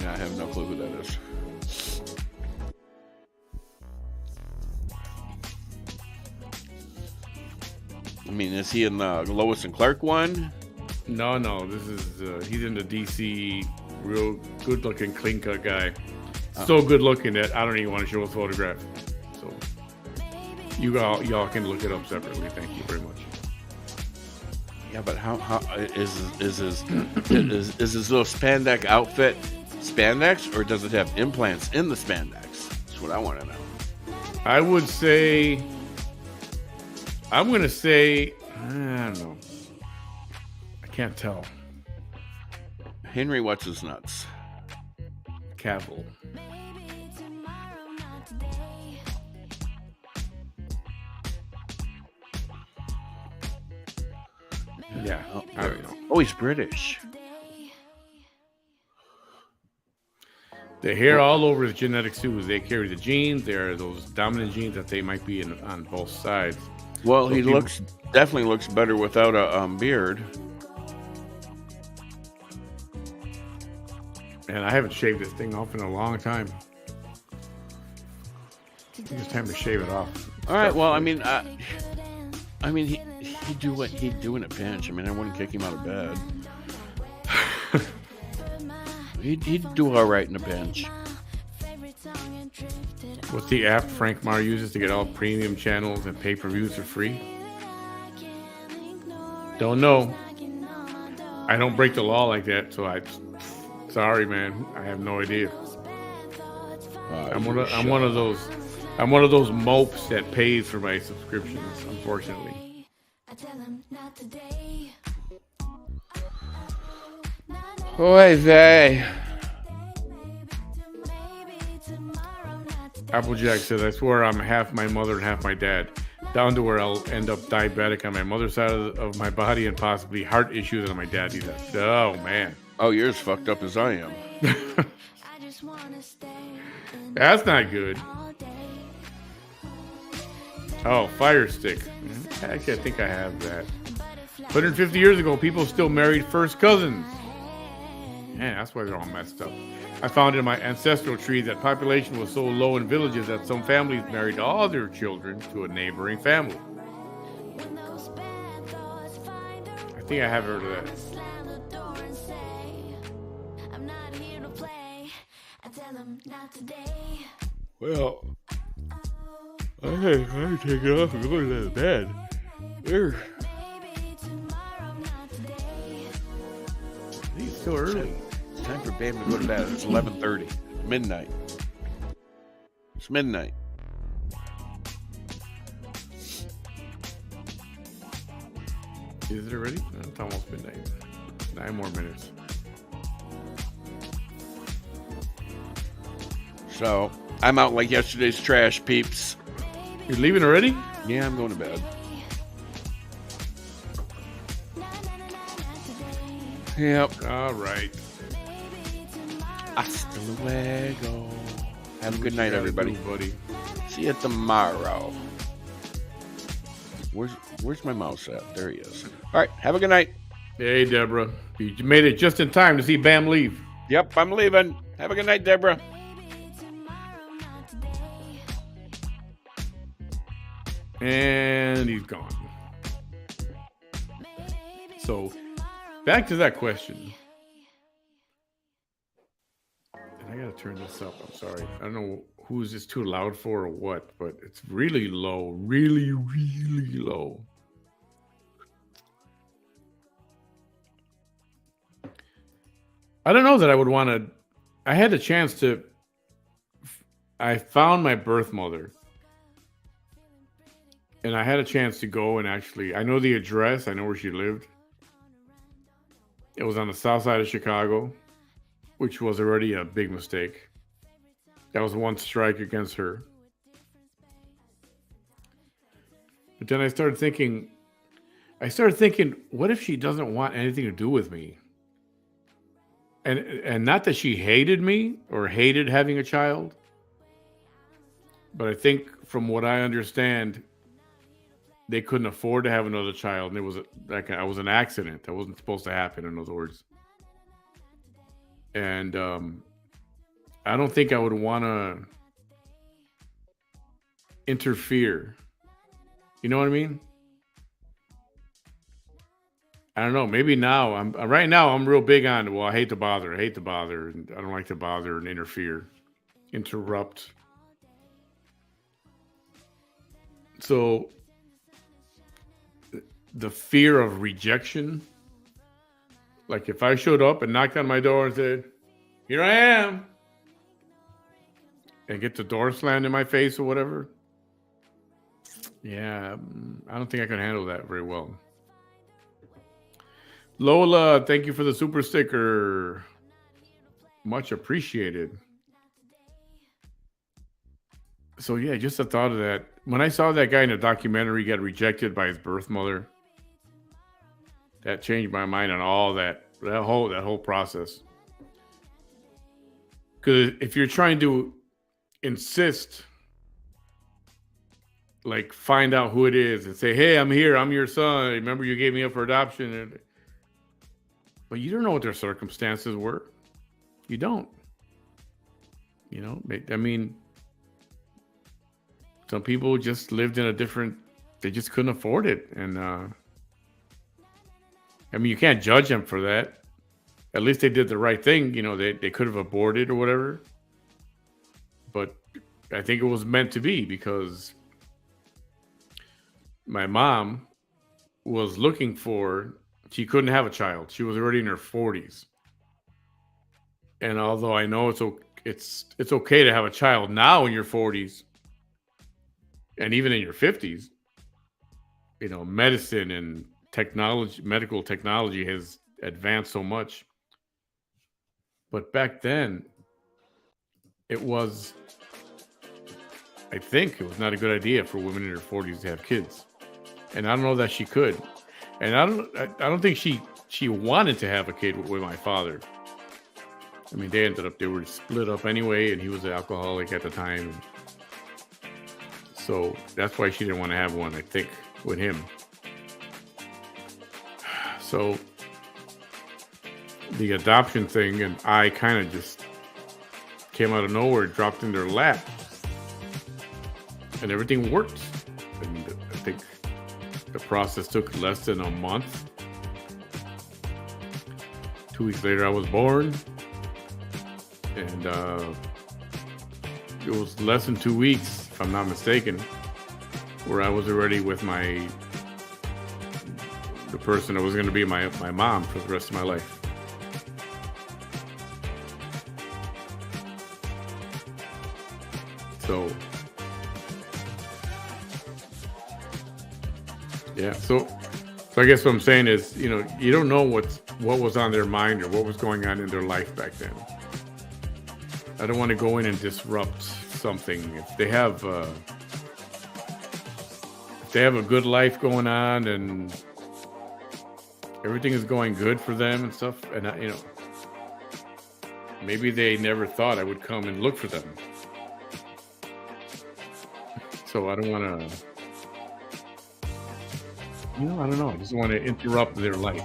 A: Yeah, I have no clue who that is. I mean, is he in the Lois and Clark one?
B: No, this is he's in the DC, real good-looking, clean-cut guy. So good-looking that I don't even want to show a photograph. So y'all can look it up separately. Thank you very much.
A: Yeah, but how is his little spandex outfit spandex, or does it have implants in the spandex? That's what I want to know.
B: I'm gonna say, I don't know. I can't tell.
A: Henry, what's his nuts?
B: Cavill. Yeah, I don't know.
A: Oh, he's British.
B: The hair all over is genetics too. They carry the genes. There are those dominant genes that they might be on both sides.
A: Well,
B: So
A: he
B: people-
A: definitely looks better without a beard.
B: And I haven't shaved this thing off in a long time. I think it's time to shave it off.
A: All right. Well, I mean, he'd do what he'd do in a pinch. I mean, I wouldn't kick him out of bed. he'd do all right in a pinch.
B: What's the app Frank Marr uses to get all premium channels and pay-per-views for free? Don't know. I don't break the law like that, so sorry, man. I have no idea. I'm one of those mopes that pays for my subscriptions, unfortunately.
A: Oy vey.
B: Applejack says, I swear I'm half my mother and half my dad. down to where I'll end up diabetic on my mother's side of my body and possibly heart issues on my dad's side. Oh, man.
A: Oh, you're as fucked up as I am.
B: That's not good. Oh, Fire Stick. Actually, I think I have that. 150 years ago, people still married first cousins. Man, that's why they're all messed up. I found in my ancestral tree that population was so low in villages that some families married all their children to a neighboring family. I think I have heard of that.
A: Well, I take it off and go to bed. There.
B: It's still early.
A: It's time for Bam to go to bed. It's 11:30. Midnight. It's midnight.
B: Is it already? No, it's almost midnight. 9 more minutes.
A: So, I'm out like yesterday's trash, peeps.
B: You're leaving already?
A: Yeah, I'm going to bed. Yep.
B: All right.
A: Hasta luego. Have a good night, everybody.
B: Buddy.
A: See you tomorrow. Where's my mouse at? There he is. All right. Have a good night.
B: Hey, Deborah. You made it just in time to see Bam leave.
A: Yep, I'm leaving. Have a good night, Deborah.
B: And he's gone. So, back to that question. And I gotta turn this up. I'm sorry. I don't know who's this too loud for or what, but it's really low. Really, really low. I don't know that I would want to. I had a chance to. I found my birth mother. And I had a chance to go and actually, I know the address. I know where she lived. It was on the south side of Chicago, which was already a big mistake. That was one strike against her. But then I started thinking, what if she doesn't want anything to do with me? And not that she hated me or hated having a child, but I think from what I understand, they couldn't afford to have another child, and it was I was an accident that wasn't supposed to happen. In other words, and I don't think I would want to interfere. You know what I mean? I don't know. Maybe now right now I'm real big on. Well, I hate to bother. And I don't like to bother and interfere, interrupt. So. The fear of rejection. Like if I showed up and knocked on my door and said, "Here I am," and get the door slammed in my face or whatever. Yeah, I don't think I can handle that very well. Lola, thank you for the super sticker. Much appreciated. So yeah, just the thought of that. When I saw that guy in a documentary get rejected by his birth mother, that changed my mind on all that whole process. Because if you're trying to insist, like find out who it is and say, "Hey, I'm here. I'm your son. Remember you gave me up for adoption," but you don't know what their circumstances were. You don't. You know, I mean, some people just lived in a different. They just couldn't afford it, and I mean, you can't judge them for that. At least they did the right thing. You know, they could have aborted or whatever. But I think it was meant to be because my mom was looking for, she couldn't have a child. She was already in her 40s. And although I know it's okay to have a child now in your 40s and even in your 50s, you know, medicine and medical technology has advanced so much. But back then, it was I think it was not a good idea for women in their 40s to have kids, and I don't know that she could, and I don't think she wanted to have a kid with my father. I mean, they were split up anyway, and he was an alcoholic at the time, so that's why she didn't want to have one. I think with him. So the adoption thing, and I kind of just came out of nowhere, dropped in their lap, and everything worked. And I think the process took less than a month. 2 weeks later, I was born, and it was less than 2 weeks, if I'm not mistaken, where I was already with the person that was going to be my mom for the rest of my life. So, yeah. So I guess what I'm saying is, you don't know what was on their mind or what was going on in their life back then. I don't want to go in and disrupt something. If they have a good life going on and everything is going good for them and stuff, and maybe they never thought I would come and look for them. So I don't want to, I don't know. I just want to interrupt their life,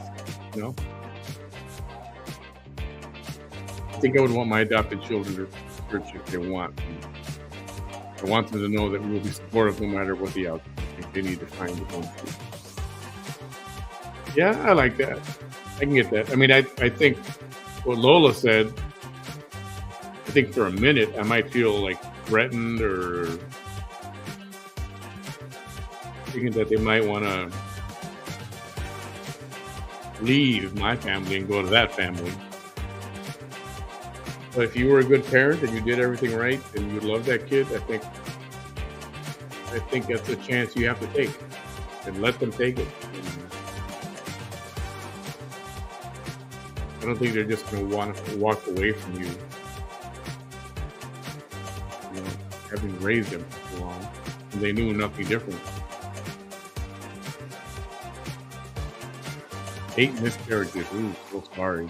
B: I think I would want my adopted children to church if they want. I want them to know that we will be supportive no matter what the outcome. I think they need to find their own truth. Yeah, I like that. I can get that. I mean, I think what Lola said, I think for a minute I might feel like threatened or thinking that they might want to leave my family and go to that family. But if you were a good parent and you did everything right and you love that kid, I think that's a chance you have to take and let them take it. I don't think they're just going to want to walk away from you, having raised them for so long, and they knew nothing different. 8 miscarriages. Ooh, so sorry.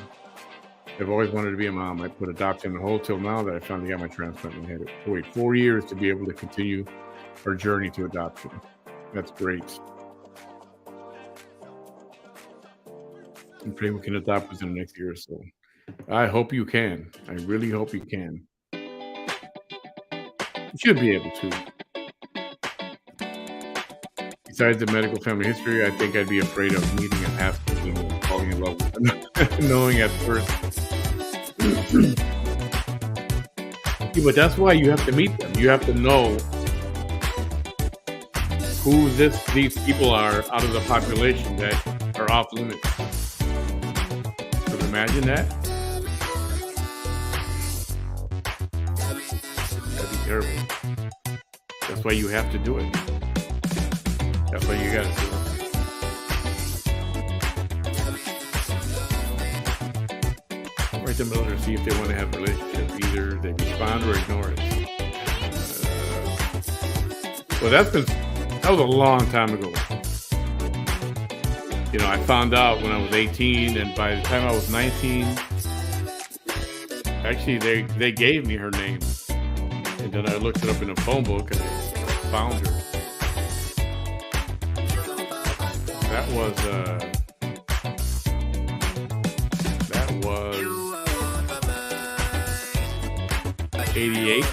B: I've always wanted to be a mom. I put adoption on hold till now that I finally got my transplant. I had to wait 4 years to be able to continue our journey to adoption. That's great. I'm praying we can adopt within the next year or so. I hope you can. I really hope you can. You should be able to. Besides the medical family history, I think I'd be afraid of meeting a pastor and falling in love with them, knowing at first. Yeah, but that's why you have to meet them. You have to know who these people are out of the population that are off limits. So imagine that. That'd be terrible. That's why you have to do it. That's why you gotta do it. Write them a letter to see if they want to have a relationship. Either they respond or ignore it. Well, that was a long time ago. I found out when I was 18, and by the time I was 19, actually they gave me her name, and then I looked it up in a phone book and I found her. That was 88.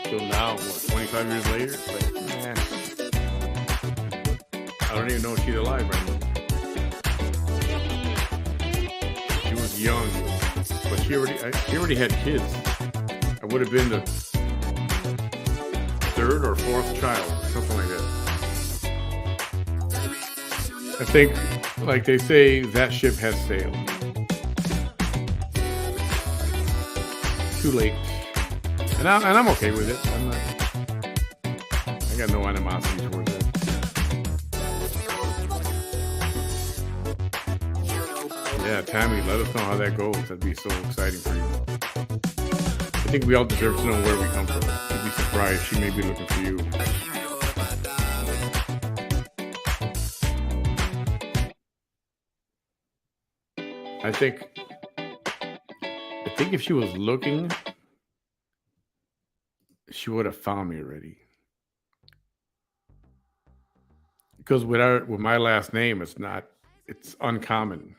B: So now, 25 years later, like, man, I don't even know if she's alive right now. She was young, but she already had kids. I would have been the 3rd or 4th child, something like that. I think, like they say, that ship has sailed. Too late. And I'm okay with it. I got no animosity towards it. Yeah, Tammy, let us know how that goes. That'd be so exciting for you. I think we all deserve to know where we come from. You'd be surprised. She may be looking for you. I think if she was looking, she would have found me already. Because with my last name, it's uncommon.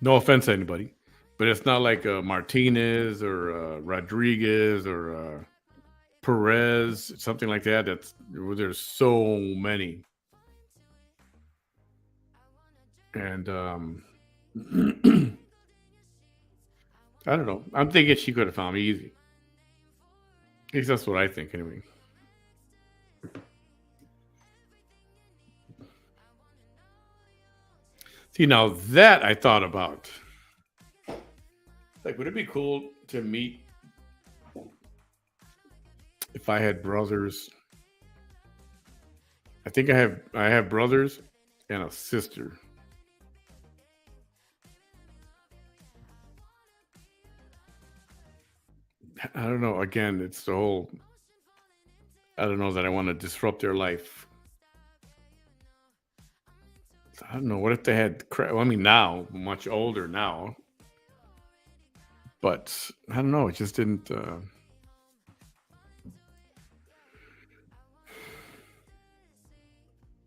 B: No offense to anybody, but it's not like Martinez or Rodriguez or Perez, something like that. There's so many, and I don't know. I'm thinking she could have found me easy. At least that's what I think, anyway. See, now that I thought about. Like, would it be cool to meet if I had brothers? I think I have brothers and a sister. I don't know. Again, it's the whole. I don't know that I want to disrupt their life. I don't know. What if they had? I mean, now much older now, but I don't know. It just didn't. And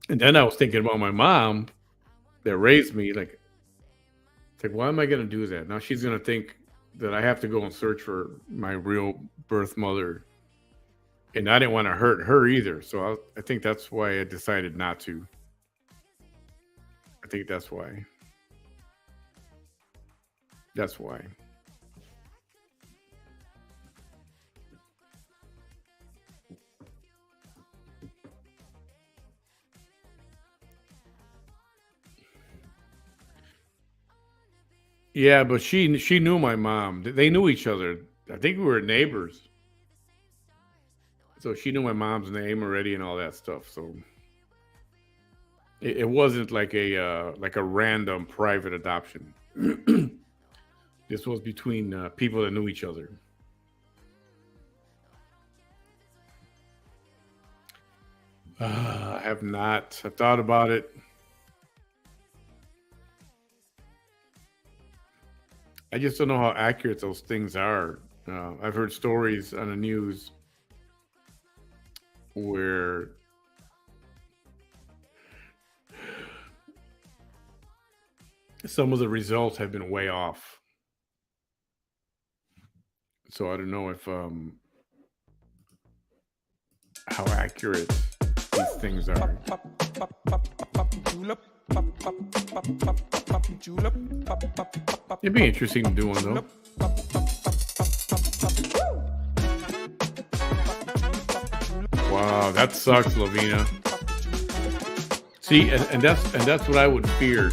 B: then I was thinking about my mom that raised me. Like, why am I going to do that? Now she's going to think that I have to go and search for my real birth mother. And I didn't want to hurt her either. So I think that's why I decided not to. I think that's why. That's why. Yeah, but she knew my mom. They knew each other. I think we were neighbors. So she knew my mom's name already and all that stuff. So it wasn't like a random private adoption. This was between people that knew each other. I have not. I've thought about it. I just don't know how accurate those things are. I've heard stories on the news where some of the results have been way off. So I don't know if how accurate these things are. It'd be interesting to do one though. Wow, that sucks, Lavina. See, and that's what I would fear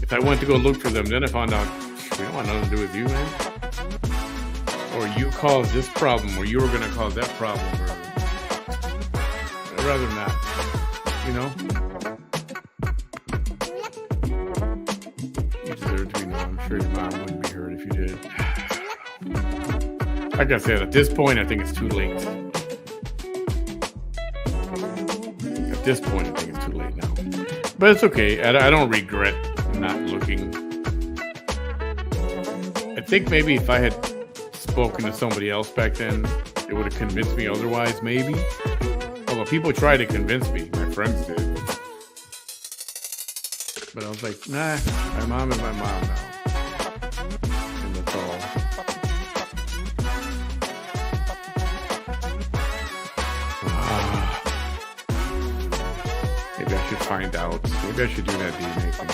B: if I went to go look for them. Then I found out we don't want nothing to do with you, man. Or you caused this problem, or you were going to cause that problem. Or I'd rather not, you know. You deserve to be known. I'm sure your mom wouldn't be hurt if you did. Like I said, at this point, I think it's too late. At this point, I think it's too late now. But it's okay. I don't regret not looking. I think maybe if I had spoken to somebody else back then, it would have convinced me otherwise, maybe. Although people tried to convince me, my friends did. But I was like, nah, my mom is my mom now. And that's all. Maybe I should find out. Maybe I should do that DNA thing.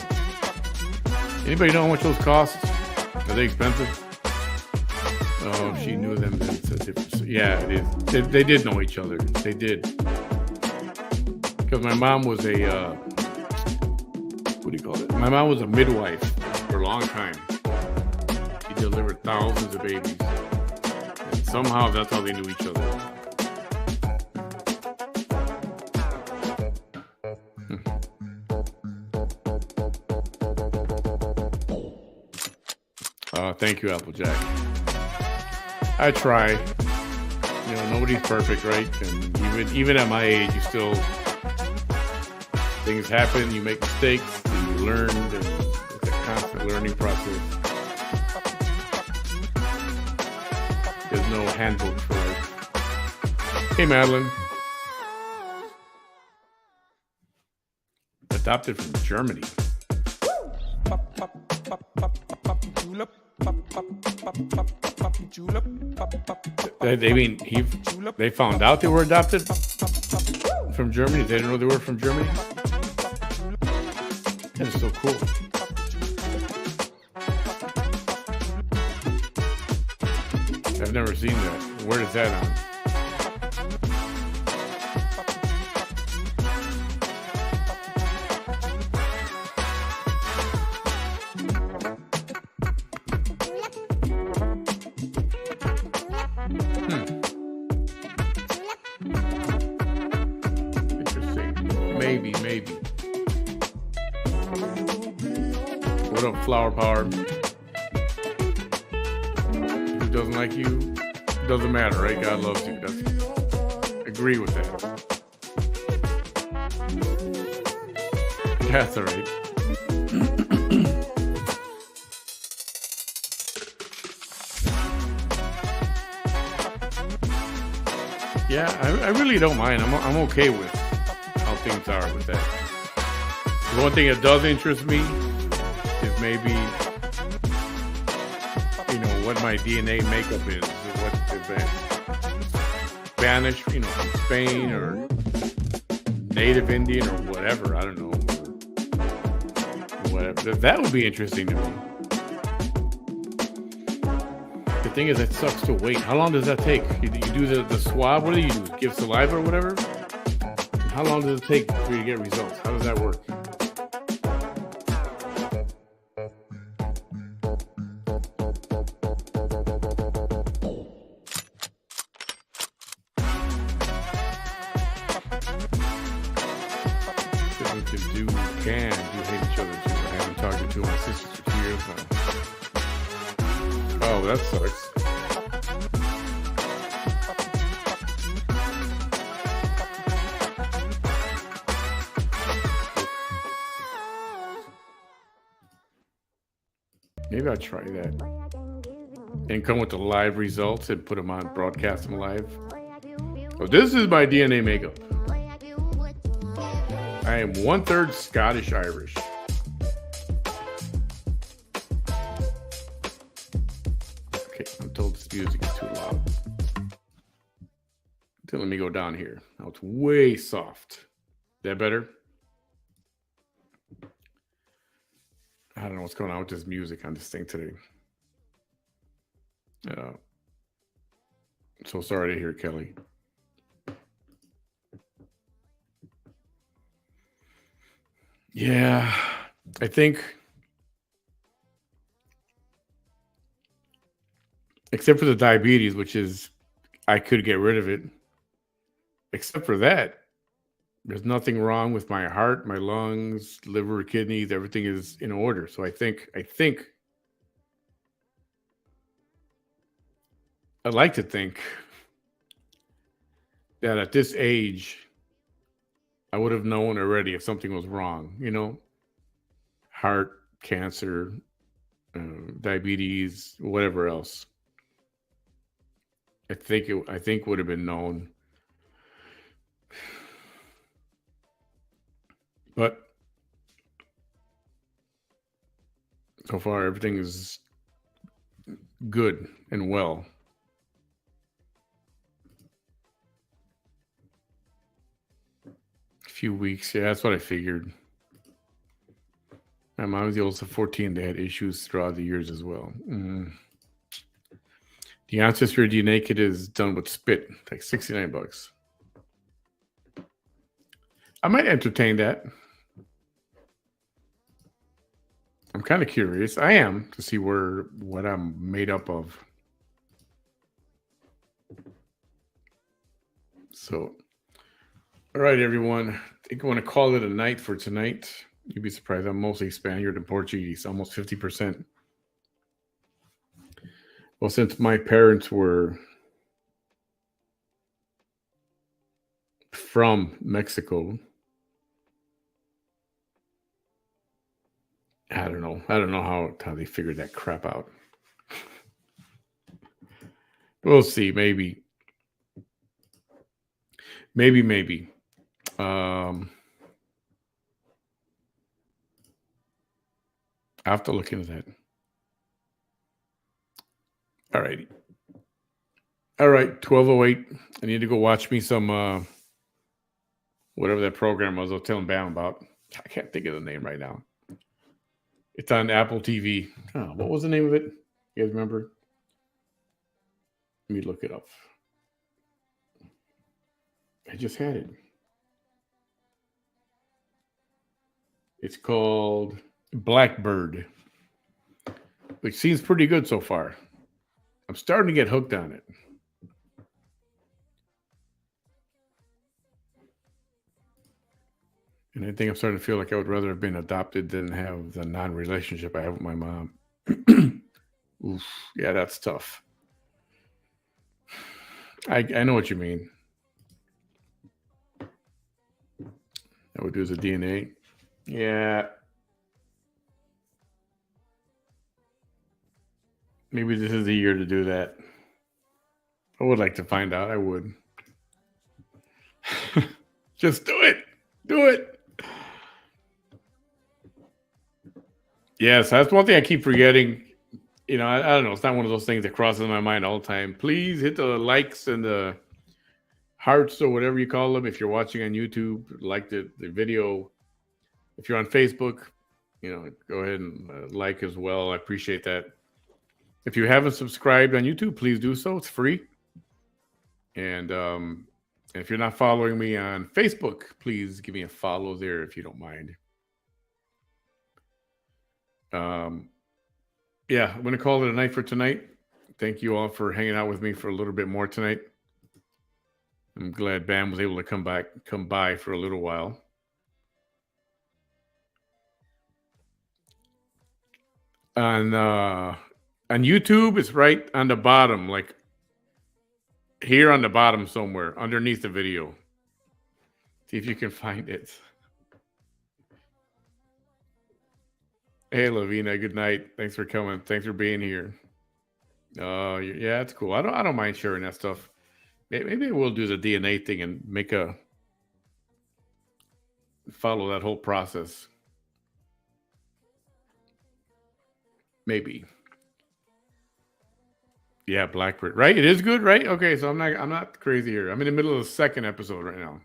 B: Anybody know how much those cost? Are they expensive? Oh, she knew them. Then it's a different. Yeah, it is. They did know each other. They did. Because my mom was a what do you call it? My mom was a midwife for a long time. She delivered thousands of babies, and somehow that's how they knew each other. thank you, Applejack. I try. Nobody's perfect, right? And even at my age, you still things happen. You make mistakes. And you learn, and it's a constant learning process. There's no handbook for life. Hey, Madeline. Adopted from Germany. They found out they were adopted from Germany. They didn't know they were from Germany. That's so cool. I've never seen that. Where is that on? Maybe. What up, Flower Power? Who doesn't like you? Doesn't matter, right? God loves you. Agree with that. That's all right. Yeah, I really don't mind. I'm okay with how things are with that. The one thing that does interest me is maybe, what my DNA makeup is. What if it's Spanish, from Spain, or Native Indian, or whatever. I don't know. Whatever. That would be interesting to me. The thing is, it sucks to wait. How long does that take? You do the swab. What do you do? Give saliva or whatever? How long does it take for you to get results? How does that work? Can you hate each other too? I haven't talked to two of my sisters for 2 years now. Oh, that sucks. Maybe I'll try that. And come with the live results and put them on, broadcast them live. Oh, this is my DNA makeup. I am 1/3 Scottish Irish. Okay, I'm told this music is too loud. So let me go down here. Now it's way soft. Is that better? I don't know what's going on with this music on this thing today. So sorry to hear, Kelly. Yeah, I think, except for the diabetes, which is, I could get rid of it. Except for that, there's nothing wrong with my heart, my lungs, liver, kidneys. Everything is in order. So I think I'd like to think that at this age, I would have known already if something was wrong, heart, cancer, diabetes, whatever else. I think would have been known. But so far, everything is good and well. Few weeks. Yeah, that's what I figured. My mom was the oldest of 14. They had issues throughout the years as well. The ancestry DNA kit is done with spit, like $69. I might entertain that. I'm kind of curious. I am, to see what I'm made up of. So, all right, everyone. I think I want to call it a night for tonight. You'd be surprised. I'm mostly Spaniard and Portuguese, almost 50%. Well, since my parents were from Mexico, I don't know. I don't know how they figured that crap out. We'll see. Maybe. Maybe. Um, I have to look into that. All righty. All right. 12:08. I need to go watch me some whatever that program was I was telling Bam about. I can't think of the name right now. It's on Apple TV. Oh, what was the name of it? You guys remember? Let me look it up. I just had it. It's called Blackbird, which seems pretty good so far. I'm starting to get hooked on it. And I think I'm starting to feel like I would rather have been adopted than have the non-relationship I have with my mom. Oof, yeah, that's tough. I know what you mean. I would do as a DNA. Yeah. Maybe this is the year to do that. I would like to find out. I would. Just do it. Do it. Yes, that's one thing I keep forgetting. You know, I don't know. It's not one of those things that crosses my mind all the time. Please hit the likes and the hearts or whatever you call them. If you're watching on YouTube, like the video. If you're on Facebook, you know, go ahead and like as well. I appreciate that. If you haven't subscribed on YouTube, please do so. It's free. And if you're not following me on Facebook, please give me a follow there if you don't mind. Yeah, I'm going to call it a night for tonight. Thank you all for hanging out with me for a little bit more tonight. I'm glad Bam was able to come by for a little while. On YouTube, it's right on the bottom, like here on the bottom somewhere, underneath the video. See if you can find it. Hey, Lavina, good night. Thanks for coming. Thanks for being here. Yeah, it's cool. I don't mind sharing that stuff. Maybe we'll do the DNA thing and follow that whole process. Maybe. Yeah, Blackbird. Right? It is good, right? Okay, so I'm not crazy here. I'm in the middle of the second episode right now.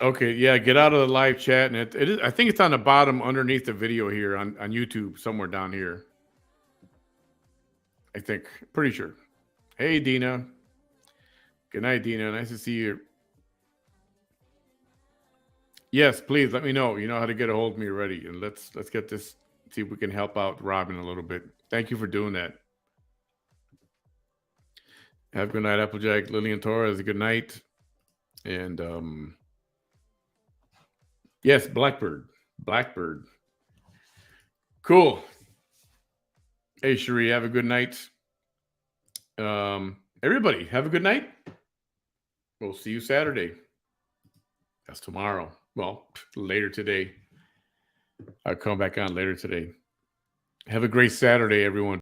B: Okay, yeah, get out of the live chat, and it is. I think it's on the bottom underneath the video here on YouTube, somewhere down here. I think, pretty sure. Hey, Dina. Good night, Dina. Nice to see you. Yes, please let me know. You know how to get a hold of me already, and let's get this. See if we can help out Robin a little bit. Thank you for doing that. Have a good night, Applejack. Lillian Torres. Good night, and yes, Blackbird. Cool. Hey, Cherie, have a good night. Everybody, have a good night. We'll see you Saturday. That's tomorrow. Well, later today. I'll come back on later today. Have a great Saturday, everyone.